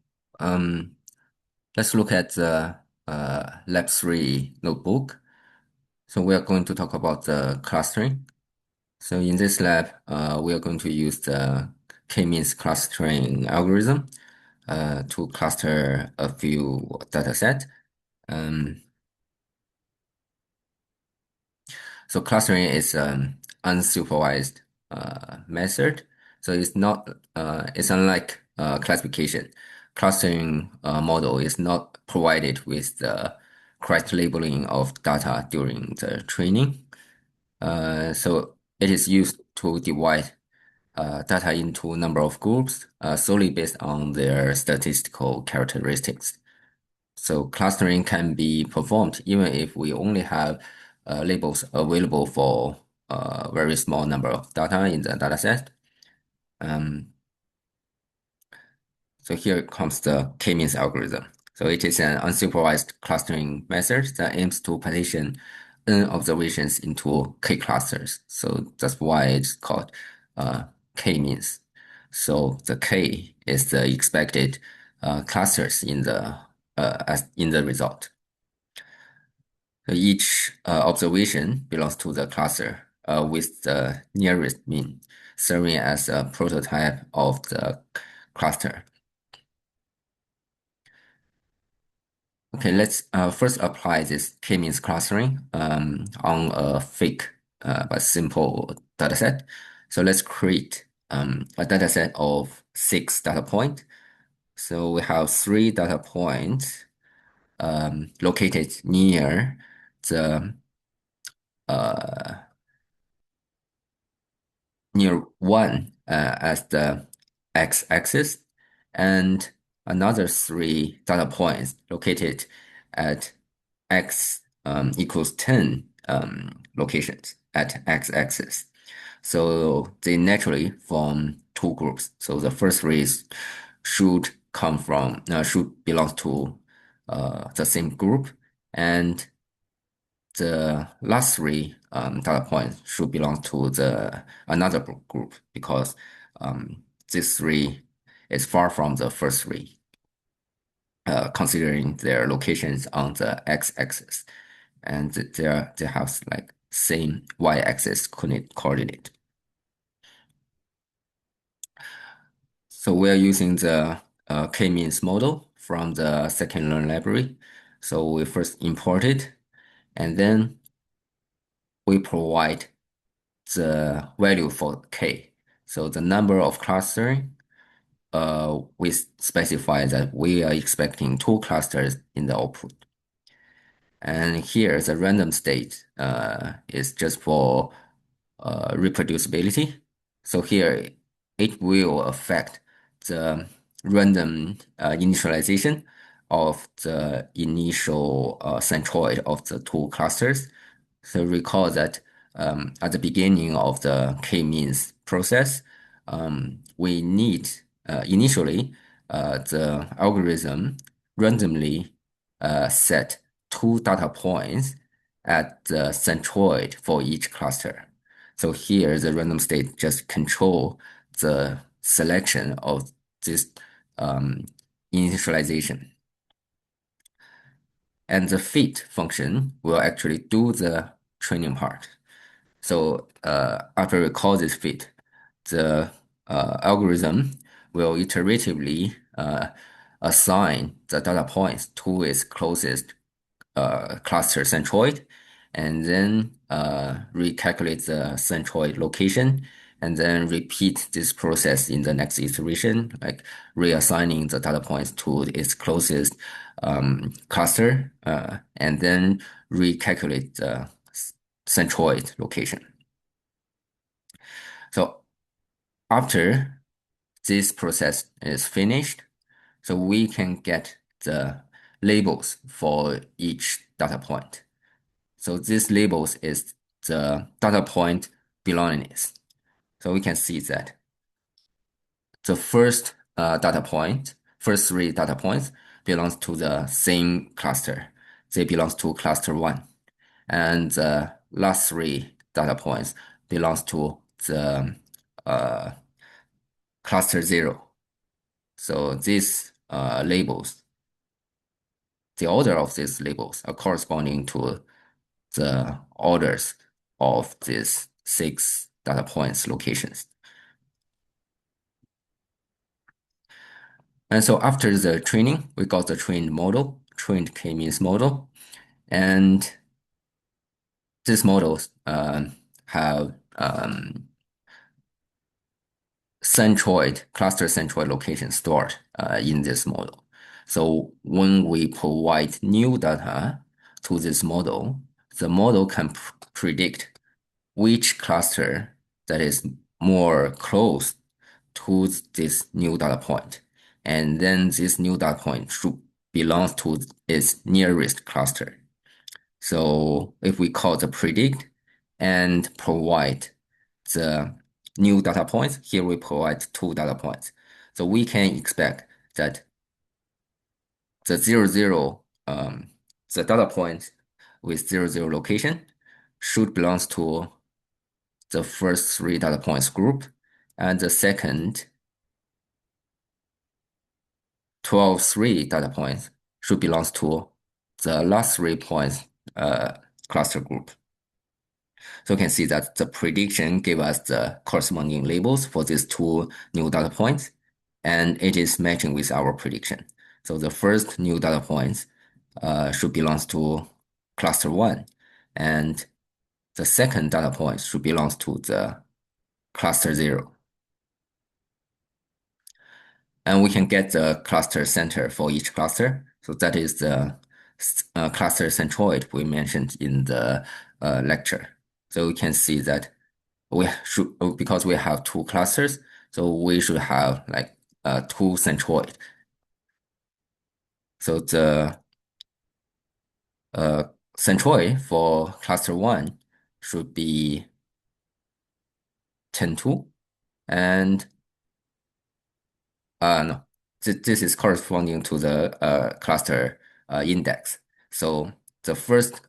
Um, let's look at the Lab 3 notebook. So we are going to talk about the clustering. So in this lab, we are going to use the k-means clustering algorithm to cluster a few data set. Um, So clustering is an unsupervised method. So it's unlike classification. Clustering model is not provided with the correct labeling of data during the training. So it is used to divide data into a number of groups solely based on their statistical characteristics. So clustering can be performed even if we only have labels available for a very small number of data in the dataset. Um, so here comes the k-means algorithm. So it is an unsupervised clustering method that aims to partition n observations into k clusters. So that's why it's called k-means. So the k is the expected clusters in the result. So each observation belongs to the cluster with the nearest mean, serving as a prototype of the cluster. Okay, let's first apply this k-means clustering on a fake but simple dataset. So let's create a dataset of 6 data points. So we have 3 data points located near the uh, near 1 as the x-axis and another 3 data points located at x equals 10 locations at x-axis. So they naturally form 2 groups. So the first three should belong to the same group, and the last 3 data points should belong to the another group because this 3 is far from the first 3, considering their locations on the x-axis, and they have like same y-axis coordinate. So we are using the k-means model from the scikit-learn library. So we first import it, and then we provide the value for k. So the number of clustering, we specify that we are expecting 2 clusters in the output. And here the random state is just for reproducibility. So here it will affect the random initialization of the initial centroid of the 2 clusters. So recall that at the beginning of the k-means process, we need initially the algorithm randomly set 2 data points at the centroid for each cluster. So here the random state just control the selection of this um, initialization. And the fit function will actually do the training part. So after we call this fit, the algorithm will iteratively assign the data points to its closest cluster centroid, and then recalculate the centroid location, and then repeat this process in the next iteration, like reassigning the data points to its closest cluster, and then recalculate the centroid location. So after this process is finished, so we can get the labels for each data point. So these labels is the data point belongingness. So we can see that the first 3 data points belongs to the same cluster. They belongs to cluster 1. And the last 3 data points belongs to the uh, cluster 0. So these labels, the order of these labels are corresponding to the orders of these six data points locations. And so after the training, we got the trained model, trained k-means model, and these models have centroid, cluster centroid location stored in this model. So when we provide new data to this model, the model can predict which cluster that is more close to this new data point. And then this new data point should belong to its nearest cluster. So if we call the predict and provide the new data points, here we provide two data points. So we can expect that the 00, the data point with 00 location should belong to the first three data points group, and the second 12 data points should belong to the last 3 points cluster group. So you can see that the prediction gave us the corresponding labels for these two new data points, and it is matching with our prediction. So the first new data points should belong to cluster 1, and the second data point should belong to the cluster 0. And we can get the cluster center for each cluster. So that is the cluster centroid we mentioned in the lecture. So we can see that we should, because we have two clusters, so we should have like two centroid. So the centroid for cluster 1 should be 10, 2, and no, this is corresponding to the cluster index. So the first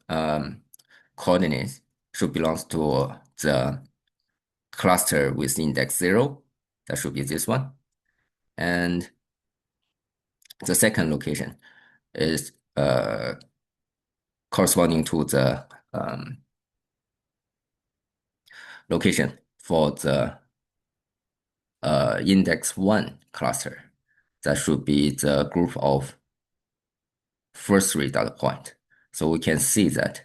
coordinate should belong to the cluster with index 0. That should be this one. And the second location is corresponding to the location for the index 1 cluster. That should be the group of first three data point. So we can see that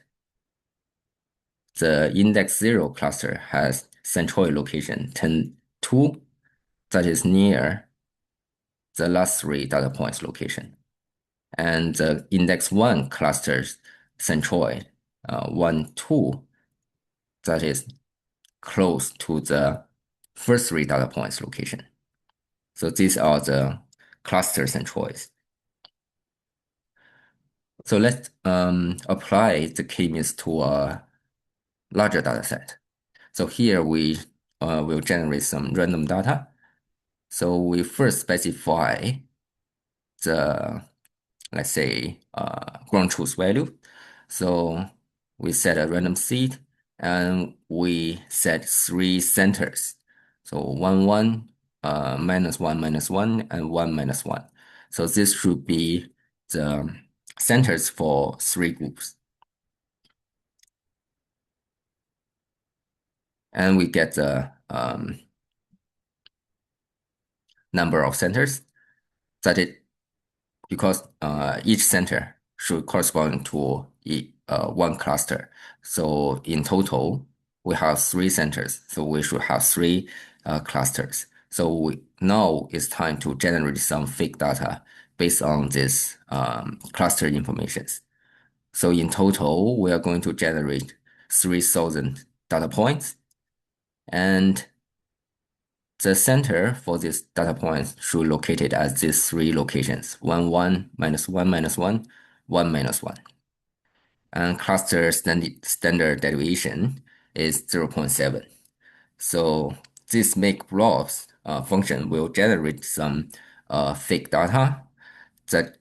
the index 0 cluster has centroid location 10, 2, that is near the last three data points location. And the index 1 cluster's centroid 1, 2, that is close to the first three data points location. So these are the cluster centroids. So let's apply the k-means to a larger data set. So here we will generate some random data. So we first specify the, let's say, ground truth value. So we set a random seed and we set three centers. So 1, 1, minus 1, minus 1, and 1, minus 1. So this should be the centers for three groups. And we get the number of centers that it, because each center should correspond to one cluster. So in total, we have three centers. So we should have three clusters. So now it's time to generate some fake data based on this cluster informations. So in total, we are going to generate 3,000 data points, and the center for this data point should located at these three locations: 1, 1, minus 1, minus 1, 1, minus 1. And cluster standard deviation is 0.7. So this make blobs function will generate some fake data that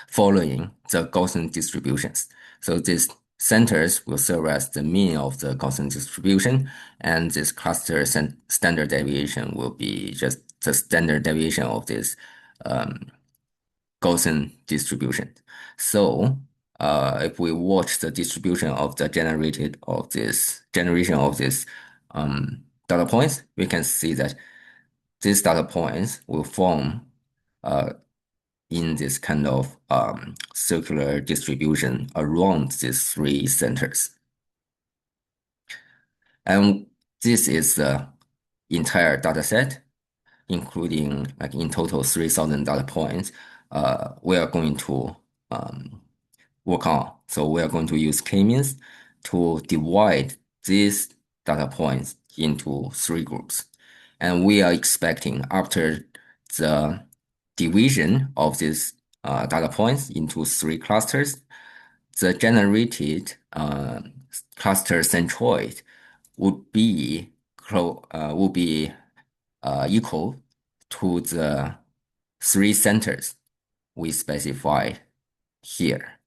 following the Gaussian distributions. So these centers will serve as the mean of the Gaussian distribution, and this cluster standard deviation will be just the standard deviation of this um, Gaussian distribution. So if we watch the distribution of the generated of this generation of this data points, we can see that these data points will form uh, in this kind of circular distribution around these three centers. And this is the entire data set, including like in total 3,000 data points, we are going to work on. So we are going to use k-means to divide these data points into three groups. And we are expecting after the division of these data points into three clusters, the generated cluster centroid would be equal to the three centers we specify here.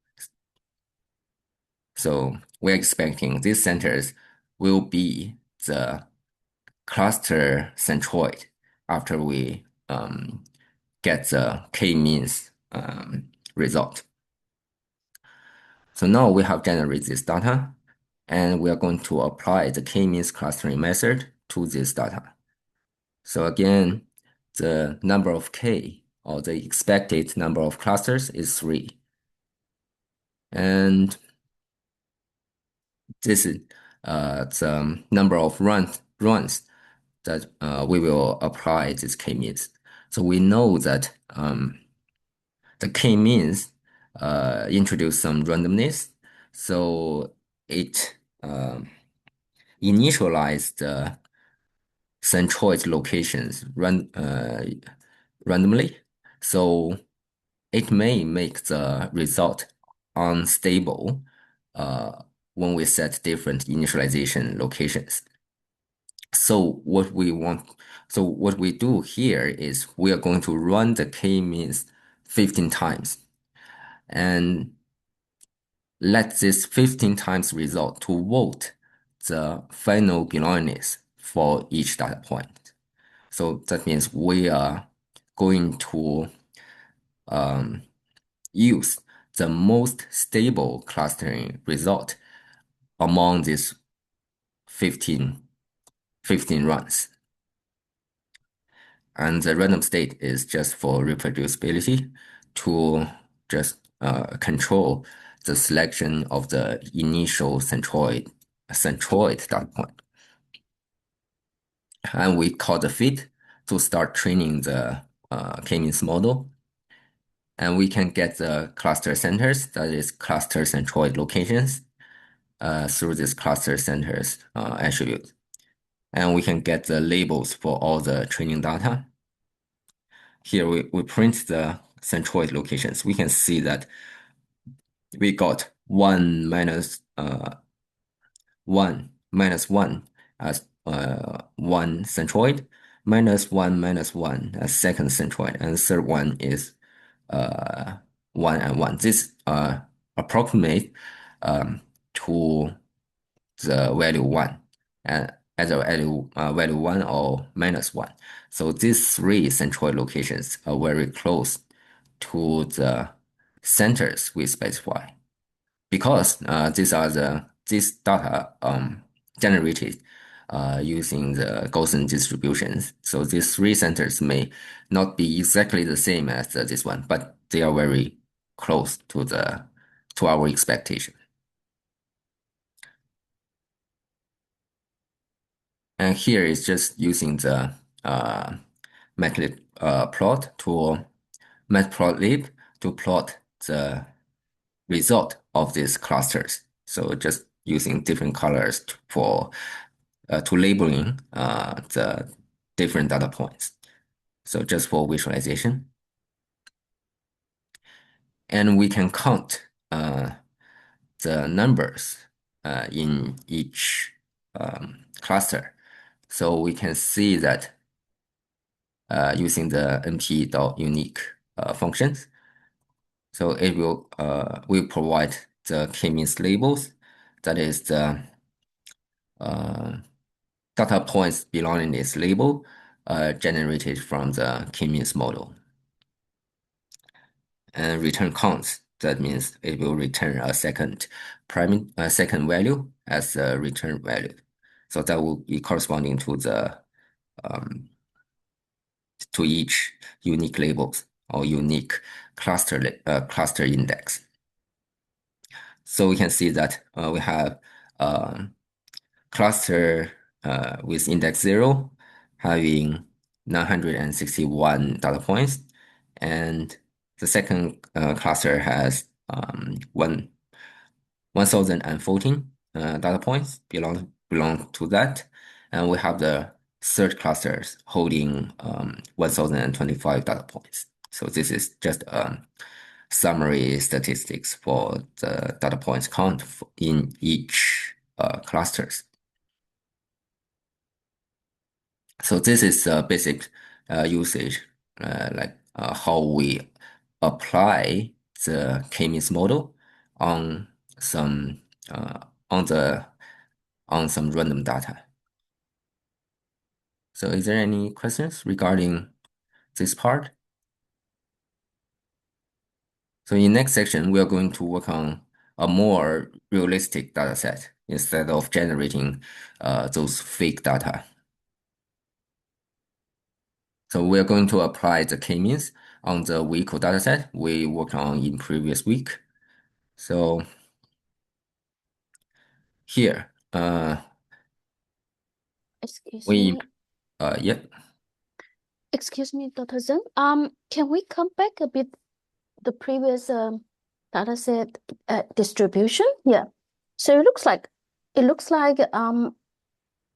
So we're expecting these centers will be the cluster centroid after we get the k-means result. So now we have generated this data, and we are going to apply the k-means clustering method to this data. So again, the number of k, or the expected number of clusters, is 3. And this is the number of runs that we will apply this k-means. So we know that the k-means introduce some randomness, so it initialized the centroid locations randomly. So it may make the result unstable when we set different initialization locations. So what we do here is we are going to run the k-means 15 times and let this 15 times result to vote the final belongingness for each data point. So that means we are going to use the most stable clustering result among these 15 runs. And the random state is just for reproducibility to just control the selection of the initial centroid data point. And we call the fit to start training the k-means model. And we can get the cluster centers, that is cluster centroid locations, through this cluster centers attribute. And we can get the labels for all the training data. Here we print the centroid locations. We can see that we got 1 minus 1 minus 1 as one centroid, minus 1 as second centroid, and third one is 1 and 1. This approximate to the value 1 and either value 1 or minus 1. So these three centroid locations are very close to the centers we specify because these data generated using the Gaussian distributions. So these three centers may not be exactly the same as this one, but they are very close to our expectation. And here is just using the matplotlib to plot the result of these clusters. So just using different colors to labeling the different data points. So just for visualization. And we can count the numbers in each cluster. So we can see that using the np.unique functions. So it will provide the k-means labels, that is the data points belongingness label generated from the k-means model. And return counts, that means it will return a second value as a return value. So that will be corresponding to the um, to each unique labels or unique cluster index. So we can see that we have cluster with index 0 having 961 data points, and the second cluster has 1014 data points belong to that, and we have the third clusters holding 1025 data points. So this is just summary statistics for the data points count in each clusters. So this is basic usage, how we apply the k-means model on some uh, on the on some random data. So is there any questions regarding this part? So in next section, we are going to work on a more realistic data set instead of generating those fake data. So we are going to apply the k-means on the vehicle dataset we worked on in previous week. So here, Excuse we me. yeah, Excuse me, Dr. Zheng. Can we come back a bit the previous data set distribution? Yeah. So it looks like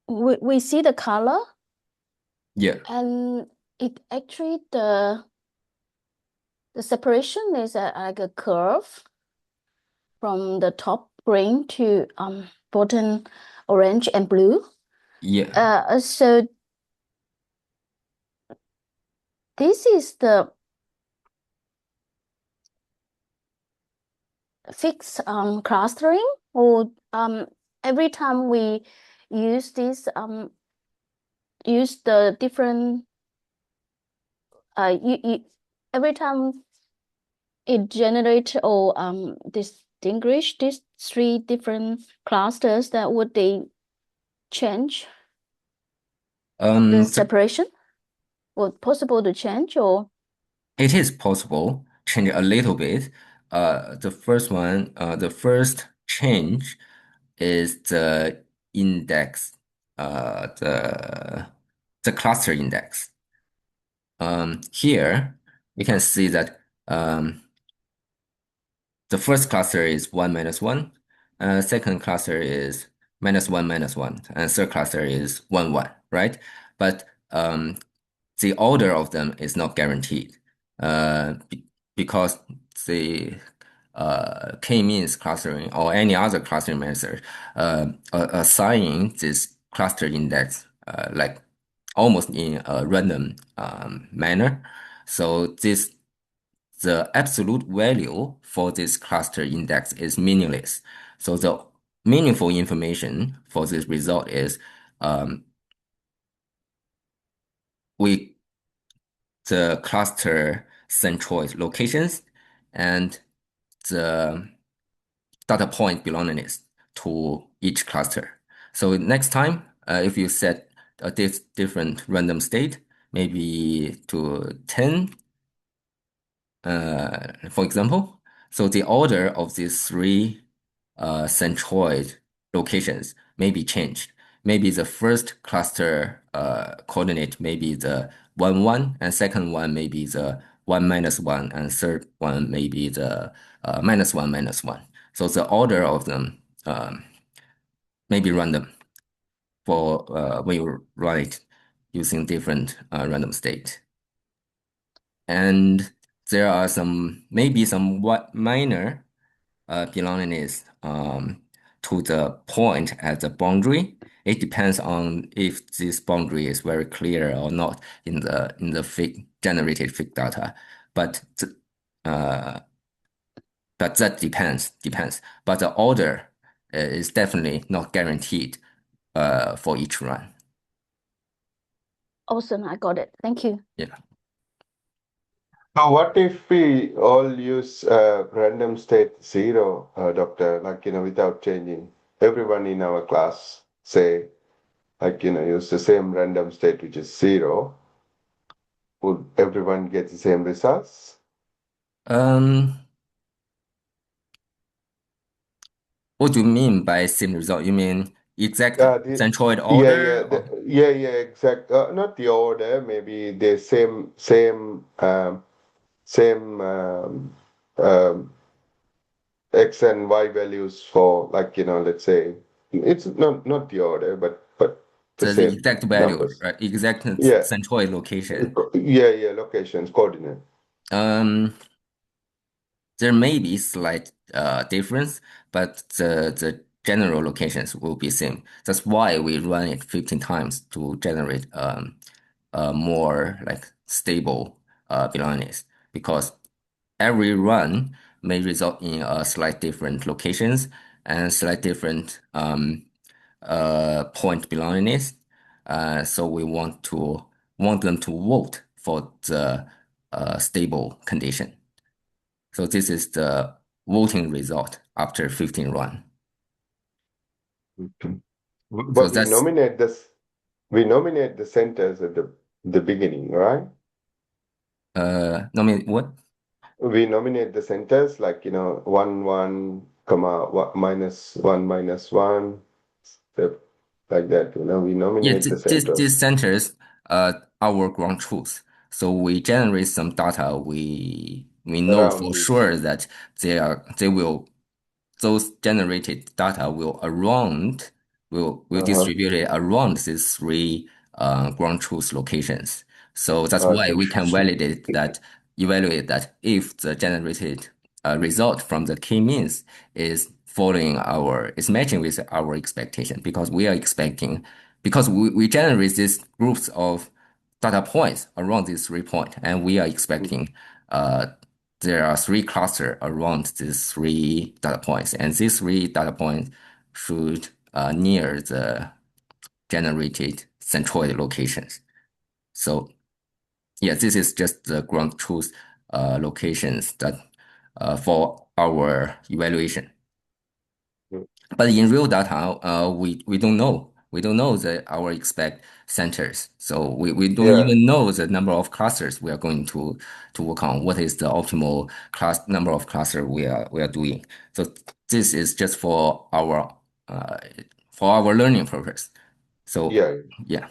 we see the color yeah, and it actually the separation is like a curve from the top green to bottom orange and blue. yeah. So this is the fixed clustering, or every time we use this use the different every time it generate or distinguish these three different clusters, that would they change the The, separation, or possible to change, or it is possible change a little bit. The first change is the index, the cluster index. Here we can see that the first cluster is 1 minus 1, second cluster is minus 1 minus 1, and third cluster is 1 1, right? But the order of them is not guaranteed because the k-means clustering or any other clustering method assigning this cluster index like almost in a random manner. So the absolute value for this cluster index is meaningless. So the meaningful information for this result is um, we the cluster centroid locations and the data point belongingness to each cluster. So next time, if you set a different random state, maybe to 10, for example, so the order of these three centroid locations may be changed. Maybe the first cluster coordinate may be the 1 1, and second one may be the 1 minus 1, and third one may be the minus 1 minus 1. So the order of them may be random for when you run it using different random state. And there are maybe some what minor belongingness to the point at the boundary. It depends on if this boundary is very clear or not in the generated fake data. But uh, but that depends. But the order is definitely not guaranteed for each run. Awesome, I got it. Thank you. Yeah. So what if we all use random state zero, doctor, like, without changing? Everyone in our class say, like, use the same random state, which is zero. Would everyone get the same results? Um, what do you mean by same result? You mean exact Uh, the, centroid yeah, order or exact. Not the order, maybe the same um, X and Y values for, like, let's say it's not the order, but the the same exact value, numbers. right? Exact Yeah, centroid location. yeah, locations, coordinate. Um, there may be slight difference, but the general locations will be same. That's why we run it 15 times to generate a more like stable belongingness, because every run may result in a slight different locations and slight different point belongingness. So we want them to vote for the stable condition. So this is the voting result after 15 run. Okay. So But that's we nominate the centers at the beginning, right? no mean what? We nominate the centers, like, 1 1 comma minus 1 minus 1, step like that. We Yeah, nominate the these centers centers our ground truth. So we generate some data. We know around for this. sure that they will those generated data will Uh-huh. distribute it around these three ground truth locations. So that's why Okay. we can evaluate that if the generated result from the k-means is matching with our expectation, because we are expecting because we generate these groups of data points around these 3 points, and we are expecting uh, there are three clusters around these three data points, and these three data points should near the generated centroid locations. So yeah, this is just the ground truth locations that for our evaluation. But in real data, we don't know. We don't know our expect centers. So we don't Yeah, even know the number of clusters we are going to work on. What is the optimal number of cluster we are doing? So this is just uh, for our learning purpose. So yeah, yeah.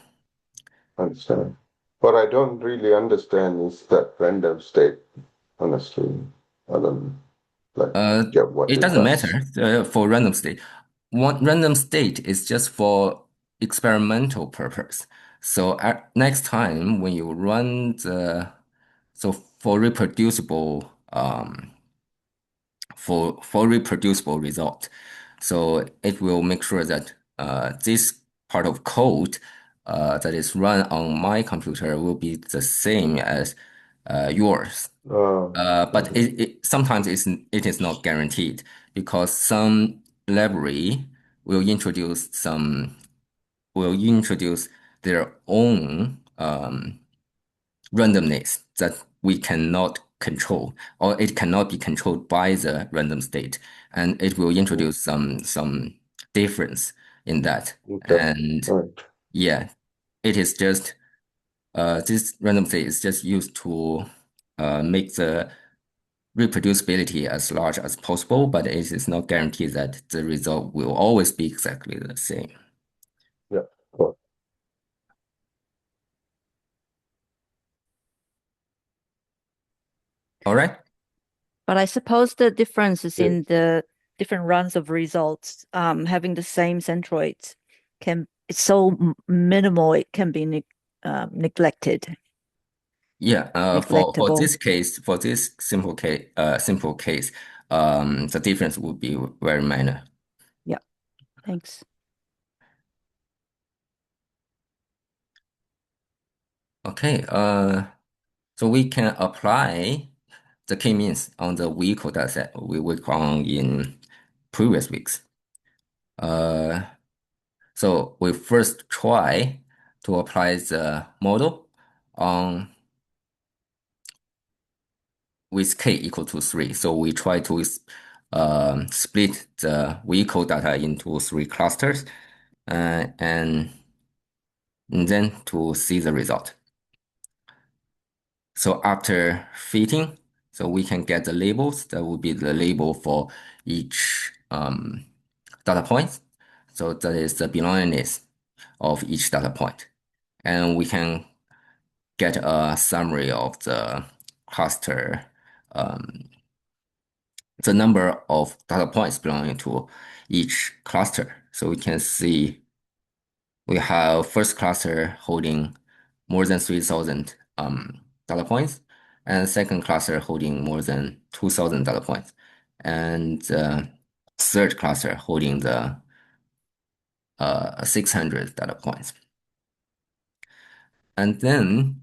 understand. What I don't really understand is that random state, honestly. I don't like Uh, get what it it doesn't matter does. for random state. One random state is just for experimental purpose. So next time when you run for reproducible for reproducible result, so it will make sure that this part of code that is run on my computer will be the same as yours. But Mhm. sometimes it is not guaranteed, because some library will introduce their own randomness that we cannot control, or it cannot be controlled by the random state, and it will introduce some difference in that. Okay. And All right. yeah, it is just this random state is just used to make the reproducibility as large as possible, but it is not guaranteed that the result will always be exactly the same. Yeah. Cool. All right? But I suppose the difference is Yeah. in the different runs of results. Having the same centroids it's so minimal it can be neglected, Yeah, for neglectable. this case, for this simple case, the difference would be very minor. Yeah, thanks. Okay, so we can apply the k-means on the vehicle dataset we worked on in previous weeks. Uh, so we first try to apply the model on with k equal to 3. So we try to split the vehicle data into 3 clusters and then to see the result. So after fitting, so we can get the labels. That will be the label for each data point. So that is the belongingness of each data point. And we can get a summary of the cluster, the number of data points belonging to each cluster. So we can see we have first cluster holding more than 3,000 data points, and second cluster holding more than 2,000 data points, and third cluster holding the 600 data points. And then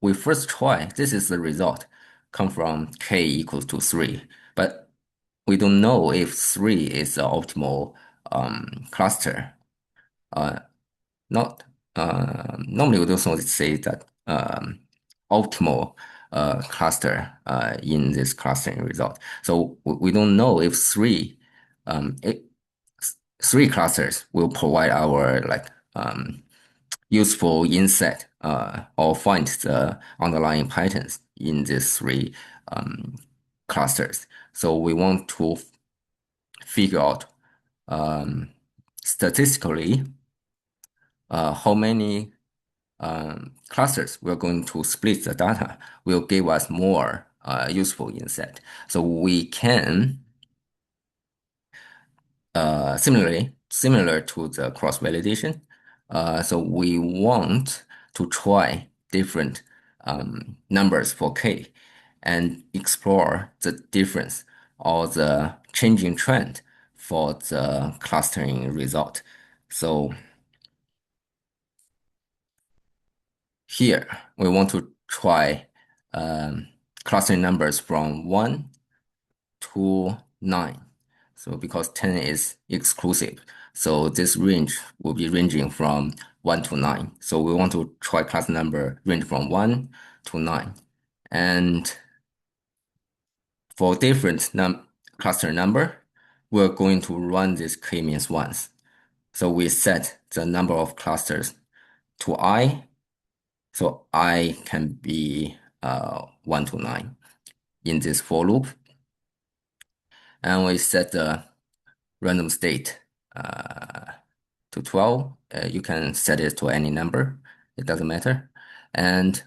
we first try, this is the result, come from k equals to 3, but we don't know if 3 is the optimal cluster. Not Normally we don't say that optimal cluster in this clustering result. So we don't know if three clusters will provide our useful insight or find the underlying patterns in these 3 clusters. So we want to figure out statistically how many clusters we're going to split the data will give us more useful insight. So we can similar to the cross-validation. So we want to try different numbers for k and explore the difference or the changing trend for the clustering result. So here we want to try clustering numbers from 1 to 9. So because 10 is exclusive, so this range will be ranging from 1 to 9. So we want to try cluster number range from 1 to 9. And for different cluster number, we're going to run this k-means once. So we set the number of clusters to I. So I can be 1 to 9 in this for loop. And we set the random state to 12. You can set it to any number. It doesn't matter. And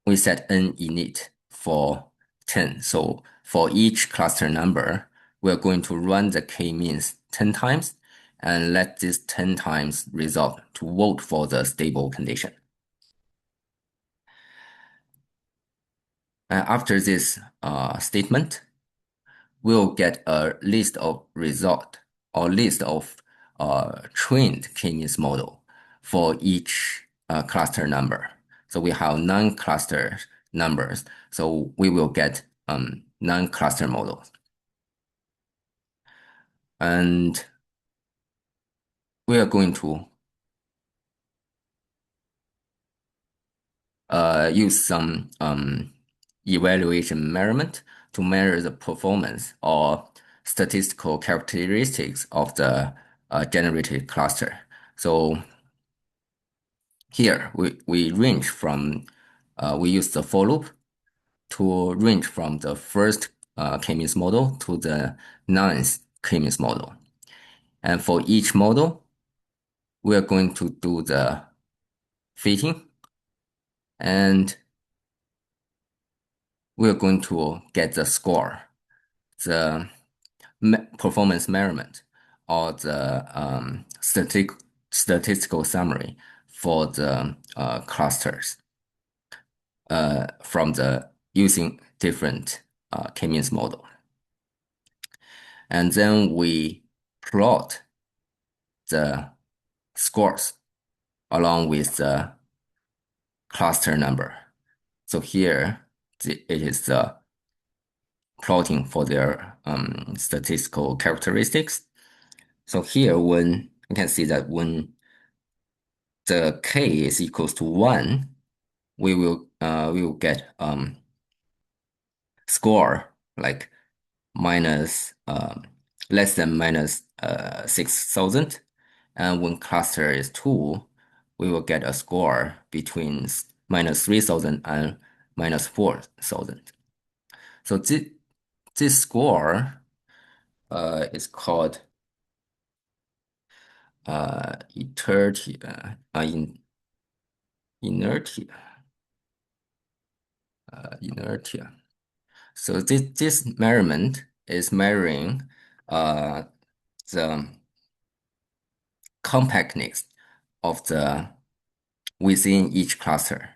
we set n init for 10. So for each cluster number, we're going to run the k-means 10 times and let this 10 times result to vote for the stable condition. After this statement, we'll get a list of result or list of trained k-means model for each cluster number. So we have 9 cluster numbers. So we will get 9 cluster models. And we are going to use some evaluation measurement to measure the performance or statistical characteristics of the generated cluster. So here we range from we use the for loop to range from the first k-means model to the 9th k-means model. And for each model, we are going to do the fitting, and we are going to get the score, the performance measurement, or the statistical summary for the clusters from the using different k-means model. And then we plot the scores along with the cluster number. So here it is the plotting for their statistical characteristics. So here, when you can see that when the k is equals to 1, we will get score like minus less than minus 6,000. And when cluster is 2, we will get a score between minus 3,000 and minus 4,000. So this score is called inertia. Inertia. So this measurement is measuring the compactness of the within each cluster.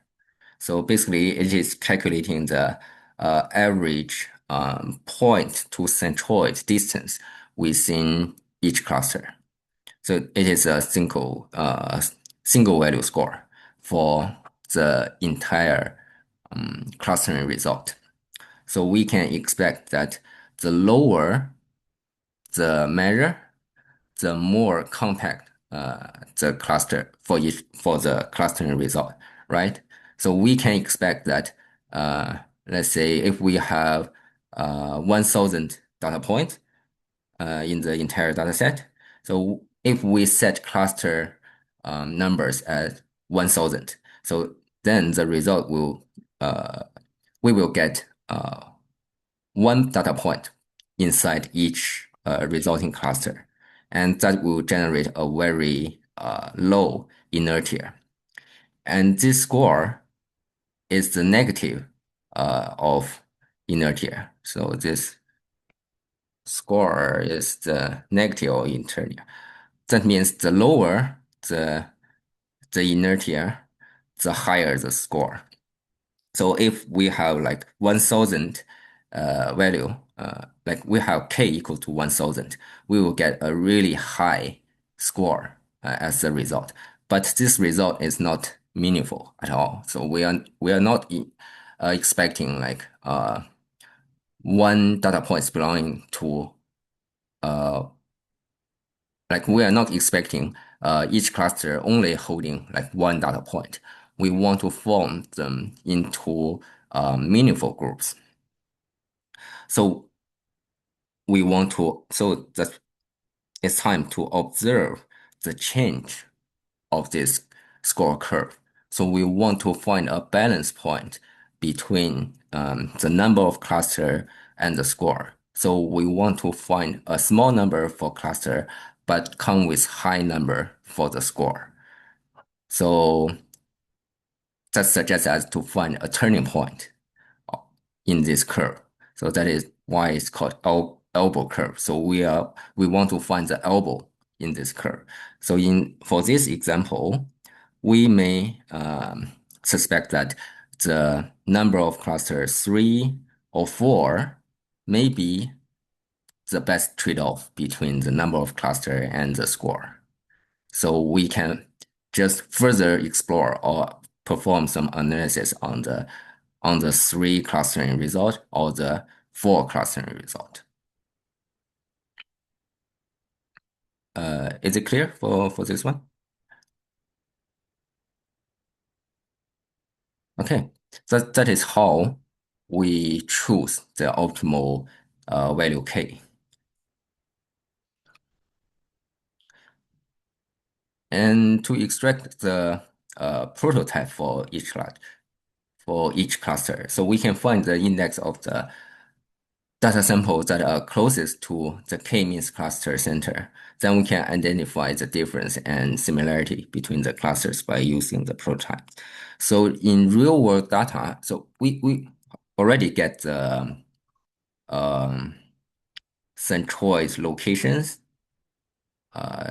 So basically, it is calculating the average point to centroid distance within each cluster. So it is a single value score for the entire clustering result. So we can expect that the lower the measure, the more compact the cluster for the clustering result, right? So we can expect that let's say if we have 1,000 data points in the entire data set, so if we set cluster numbers at 1,000, so then the result will we will get one data point inside each resulting cluster, and that will generate a very low inertia. And this score is the negative of inertia. So this score is the negative of inertia. That means the lower the inertia, the higher the score. So if we have like 1,000 value, like we have k equal to 1,000, we will get a really high score as a result. But this result is not meaningful at all. So we are not expecting like one data points belonging to like we are not expecting each cluster only holding like one data point. We want to form them into meaningful groups. So that it's time to observe the change of this score curve. So we want to find a balance point between the number of cluster and the score. So we want to find a small number for cluster, but come with high number for the score. So that suggests us to find a turning point in this curve. So that is why it's called elbow curve. So we want to find the elbow in this curve. So for this example, we may suspect that the number of clusters 3 or 4 may be the best trade-off between the number of cluster and the score. So we can just further explore or perform some analysis on the 3 clustering result or the 4 clustering result. Is it clear for this one? Okay, that is how we choose the optimal value k. And to extract the prototype for each cluster, so we can find the index of the data samples that are closest to the k-means cluster center. Then we can identify the difference and similarity between the clusters by using the prototype. So in real world data, so we already get the centroid locations.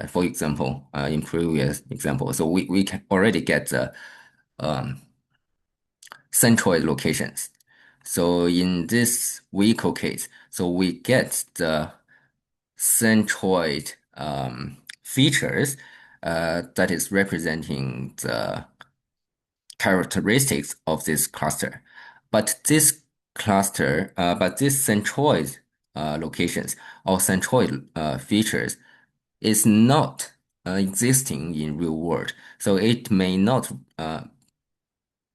For example, in previous example, so we can already get the centroid locations. So in this vehicle case, so we get the centroid features that is representing the characteristics of this cluster. But this centroid locations or centroid features is not existing in real world. So it may not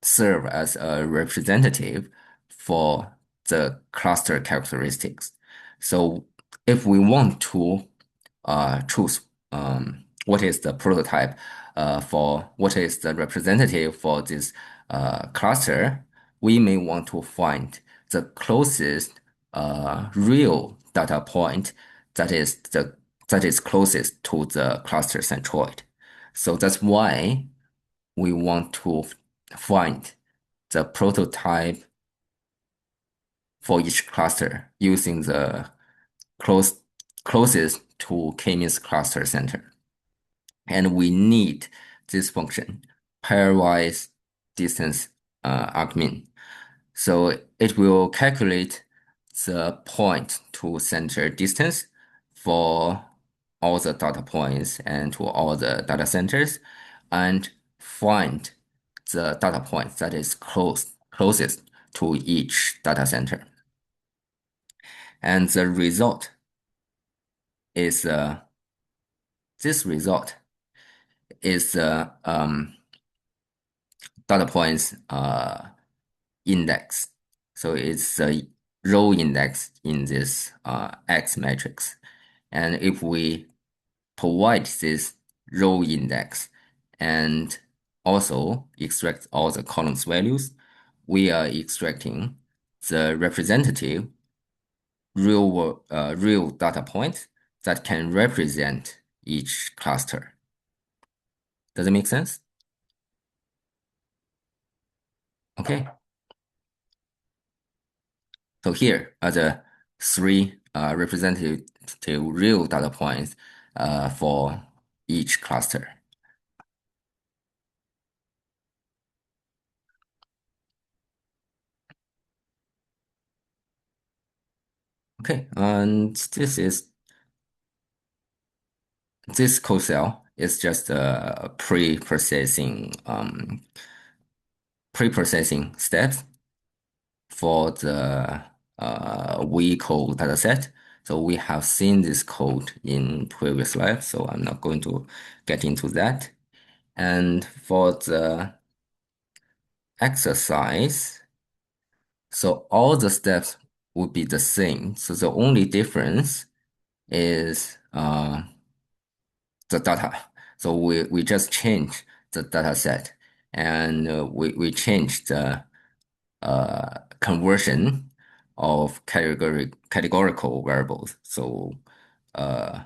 serve as a representative for the cluster characteristics. So if we want to choose what is the prototype for what is the representative for this cluster, we may want to find the closest real data point that is closest to the cluster centroid. So that's why we want to find the prototype for each cluster using the closest to k-means cluster center. And we need this function, pairwise distance argmin. So it will calculate the point to center distance for all the data points and to all the data centers and find the data point that is closest to each data center. And the result is this result is the data points index. So it's a row index in this X matrix. And if we provide this row index and also extract all the columns values, we are extracting the representative real data points that can represent each cluster. Does it make sense? Okay. So here are the three representative real data points for each cluster. Okay, and this code cell is just a pre-processing steps for the vCode dataset. So we have seen this code in previous labs, so I'm not going to get into that. And for the exercise, so all the steps would be the same. So the only difference is the data. So we just change the data set and we change the conversion of categorical variables. So to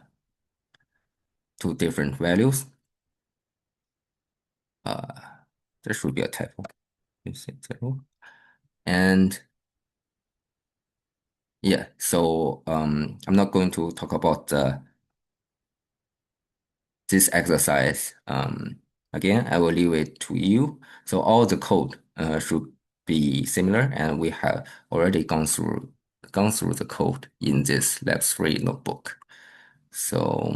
different values. There should be a typo. You see typo. And yeah, so I'm not going to talk about this exercise. Again, I will leave it to you. So all the code should be similar, and we have already gone through the code in this Lab 3 notebook. So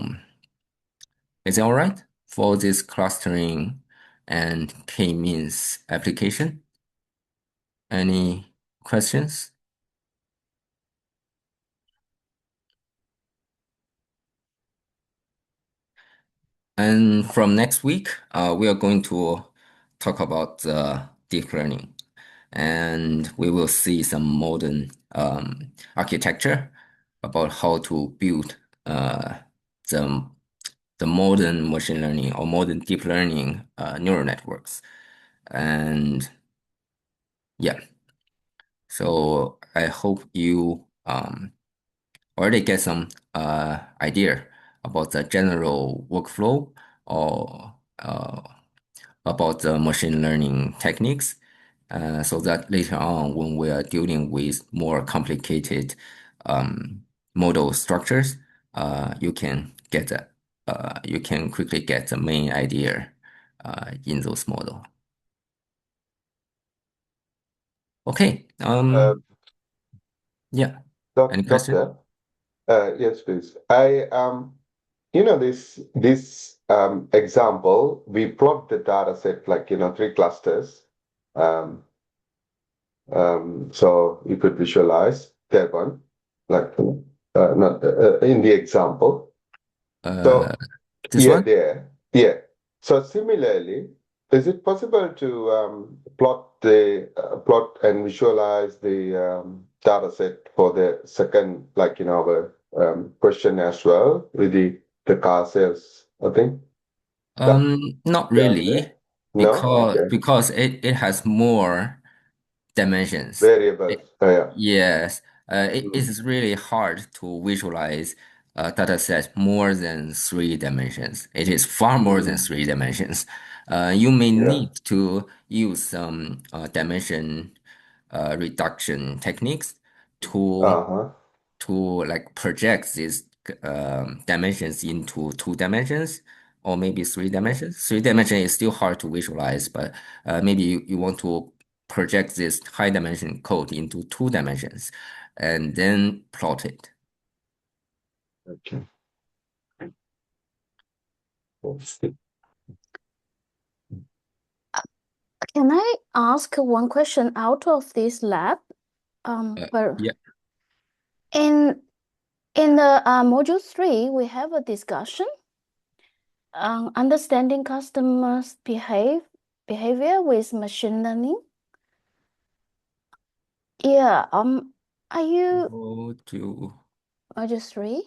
is it all right for this clustering and k-means application? Any questions? And from next week, we are going to talk about deep learning, and we will see some modern architecture about how to build the modern machine learning or modern deep learning neural networks. And yeah, so I hope you already get some idea about the general workflow or about the machine learning techniques, so that later on when we are dealing with more complicated model structures, you can quickly get the main idea in those models. Okay. Yeah. Any question? Doctor, yes, please. This example, we plot the data set like, 3 clusters. So you could visualize that one, like not in the example. So This Yeah, one? there. Yeah. So similarly, is it possible to plot and visualize the data set for the second, like in our question as well with the car sales, I think? Not Down there? really, No? Okay. because it has more dimensions. Variables. Yeah. Yes, it Mm. is really hard to visualize a data set more than 3 dimensions. It is far more than Mm. 3 dimensions. You may Yeah. need to use some dimension reduction techniques to Uh-huh. like project these dimensions into 2 dimensions or maybe three Yeah. dimensions. 3 dimension is still hard to visualize, but maybe you want to project this high dimension code into 2 dimensions and then plot it. Okay. Can I ask one question out of this lab? Uh, Well, yeah. in the module 3, we have a discussion on understanding customers' behavior with machine learning. Yeah, are you Go to module 3?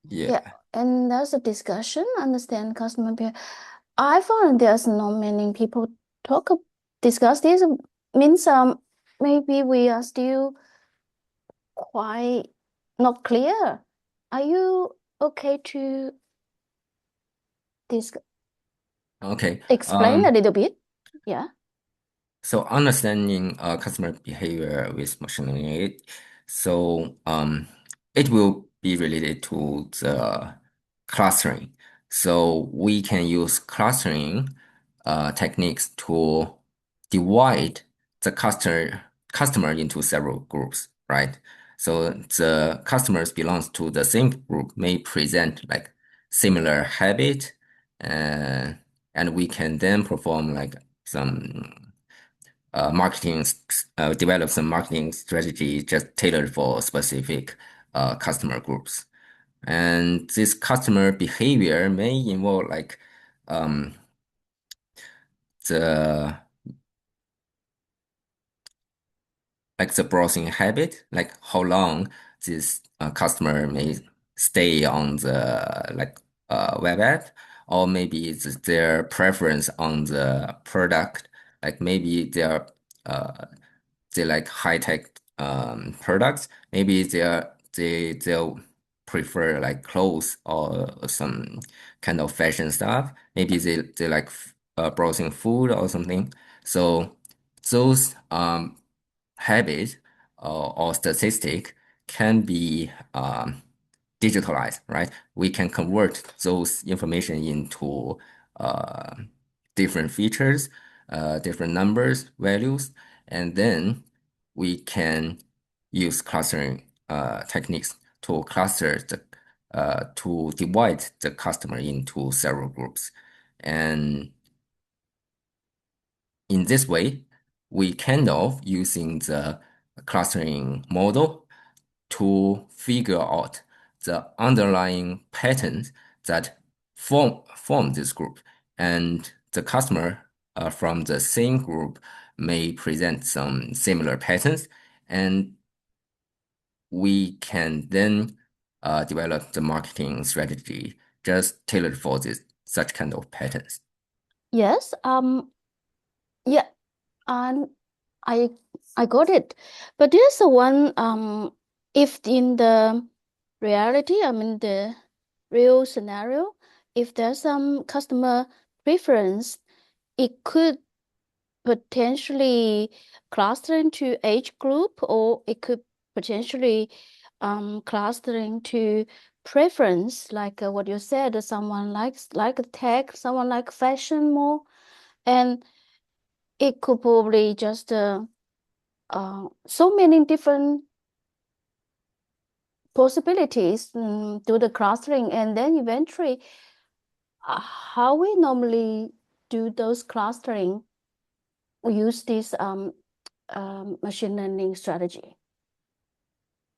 yeah. Yeah, and there's a discussion, understand customer behavior. I found there's not many people discuss this. Means maybe we are still quite not clear. Are you okay to Okay. explain a little bit? Yeah. So understanding customer behavior with machine learning, it will be related to the clustering. So we can use clustering techniques to divide the customer into several groups, right? So the customers belongs to the same group may present like similar habit, uh, and we can then perform like some develop some marketing strategy just tailored for specific customer groups. And this customer behavior may involve um, the the browsing habit, like how long this customer may stay on the web app, or maybe it's their preference on the product, like maybe they like high tech products. Maybe they'll prefer like clothes or some kind of fashion stuff. Maybe they like browsing food or something. So those habits or statistic can be digitalized, right? We can convert those information into uh, different features, different numbers, values, and then we can use clustering techniques to to divide the customer into several groups. And in this way, we kind of using the clustering model to figure out the underlying patterns that form this group. And the customer from the same group may present some similar patterns, and we can then develop the marketing strategy just tailored for this such kind of patterns. Yes. Yeah. And I I got it. But there's a one if in the reality, I mean the real scenario, if there's some customer preference, it could potentially cluster into age group, or it could potentially cluster into preference, like what you said, someone like tech, someone like fashion more, and it could probably just so many different possibilities do the clustering, and then eventually how we normally do those clustering, we use this machine learning strategy.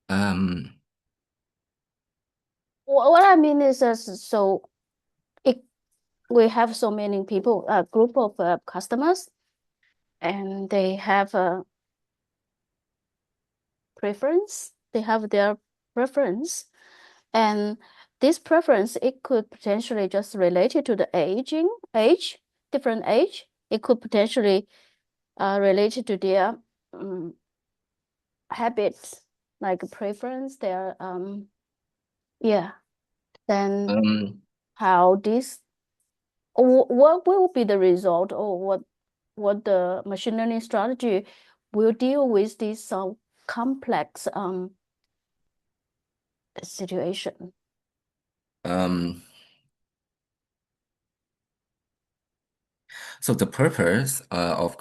Um, What I mean is so we have so many people, a group of customers, and they have a preference. They have their preference, and this preference, it could potentially just related to the age, different age. It could potentially related to their habits, like preference, their yeah. Then how this, what will be the result, or what the machine learning strategy will deal with this complex situation? So the purpose of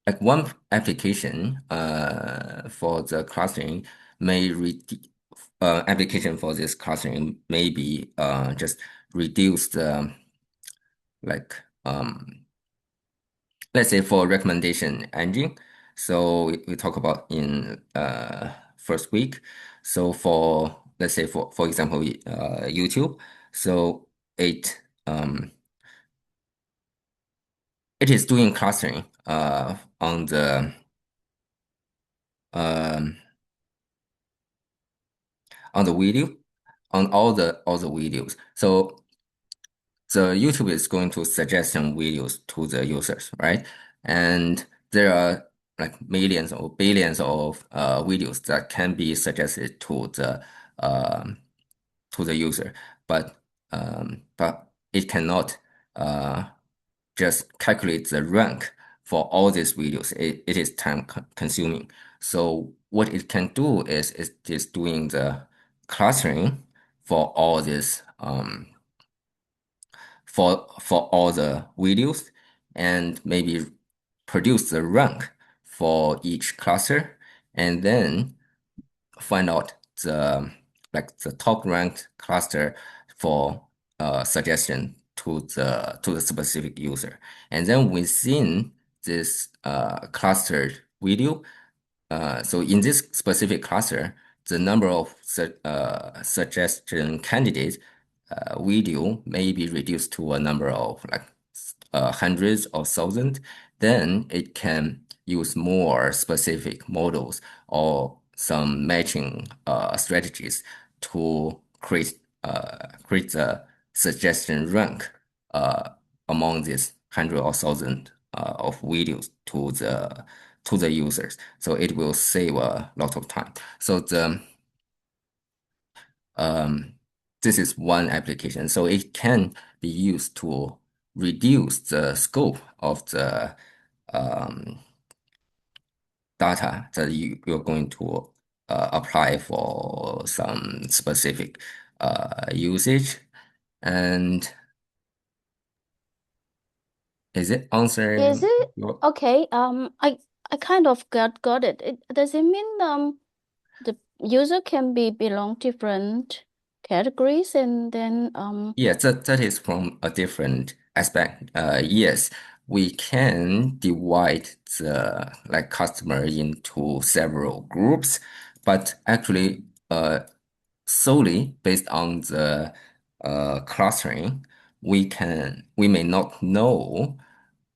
like one application for the clustering may application for this clustering may be just reduce the like let's say for recommendation engine. So we talk about in first week. So for let's say for example YouTube. So it it is doing clustering on the um, on the video on all the videos. So the YouTube is going to suggest some videos to the users, right? And there are like millions or billions of videos that can be suggested um, to the user, but it cannot just calculate the rank for all these videos. It is time consuming. So what it can do is it is doing the clustering for all this for all the videos and maybe produce the rank for each cluster and then find out the like the top ranked cluster for suggestion to the specific user. And then within this clustered video, so in this specific cluster, the number of suggestion candidates video may be reduced to a number of like hundreds or thousands. Then it can use more specific models or some matching strategies to create the suggestion rank among these hundred or thousand of videos to the users. So it will save a lot of time. So um, this is one application. So it can be used to reduce the scope of the um, data that you're going to apply for some specific usage. And is it Is answering it your? okay? I kind of got it. Does it mean the user can be belong different categories, and then Yes, that is from a different aspect. Yes, we can divide the like customer into several groups, but actually, solely based on the clustering, we may not know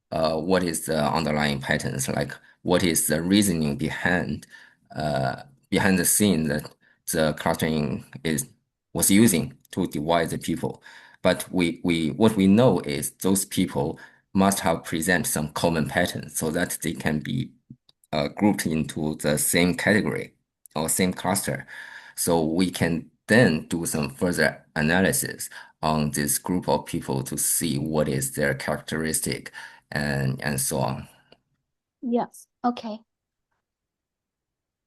what is the underlying patterns, like what is the reasoning behind the scene that the clustering is was using to divide the people. But we what we know is those people must have present some common patterns so that they can be grouped into the same category or same cluster. So we can then do some further analysis on this group of people to see what is their characteristic and so on. yes, okay.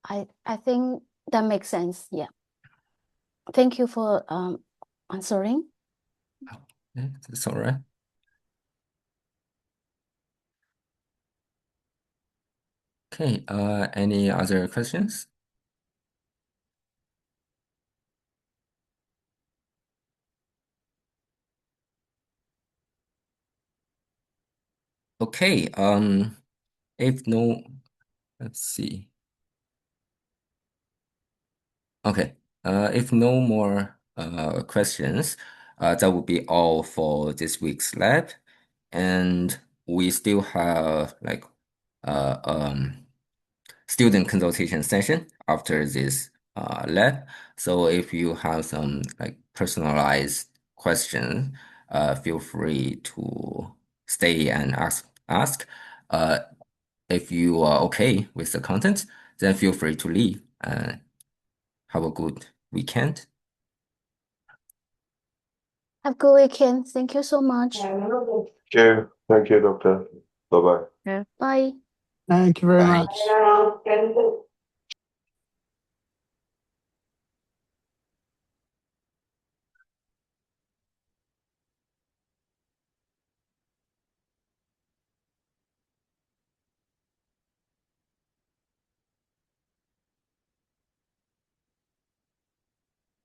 I think that makes sense. Yeah. Thank you for answering. Yeah, that's all right. Okay, any other questions? Okay, if no, let's see. Okay, if no more questions, that would be all for this week's lab. And we still have like student consultation session after this lab. So if you have some like personalized questions, feel free to stay and ask. If you are okay with the content, then feel free to leave and have a good weekend. Have a good weekend. Thank you so much. Thank you, doctor. Bye-bye. Yeah. Bye. Thank you very Bye. much.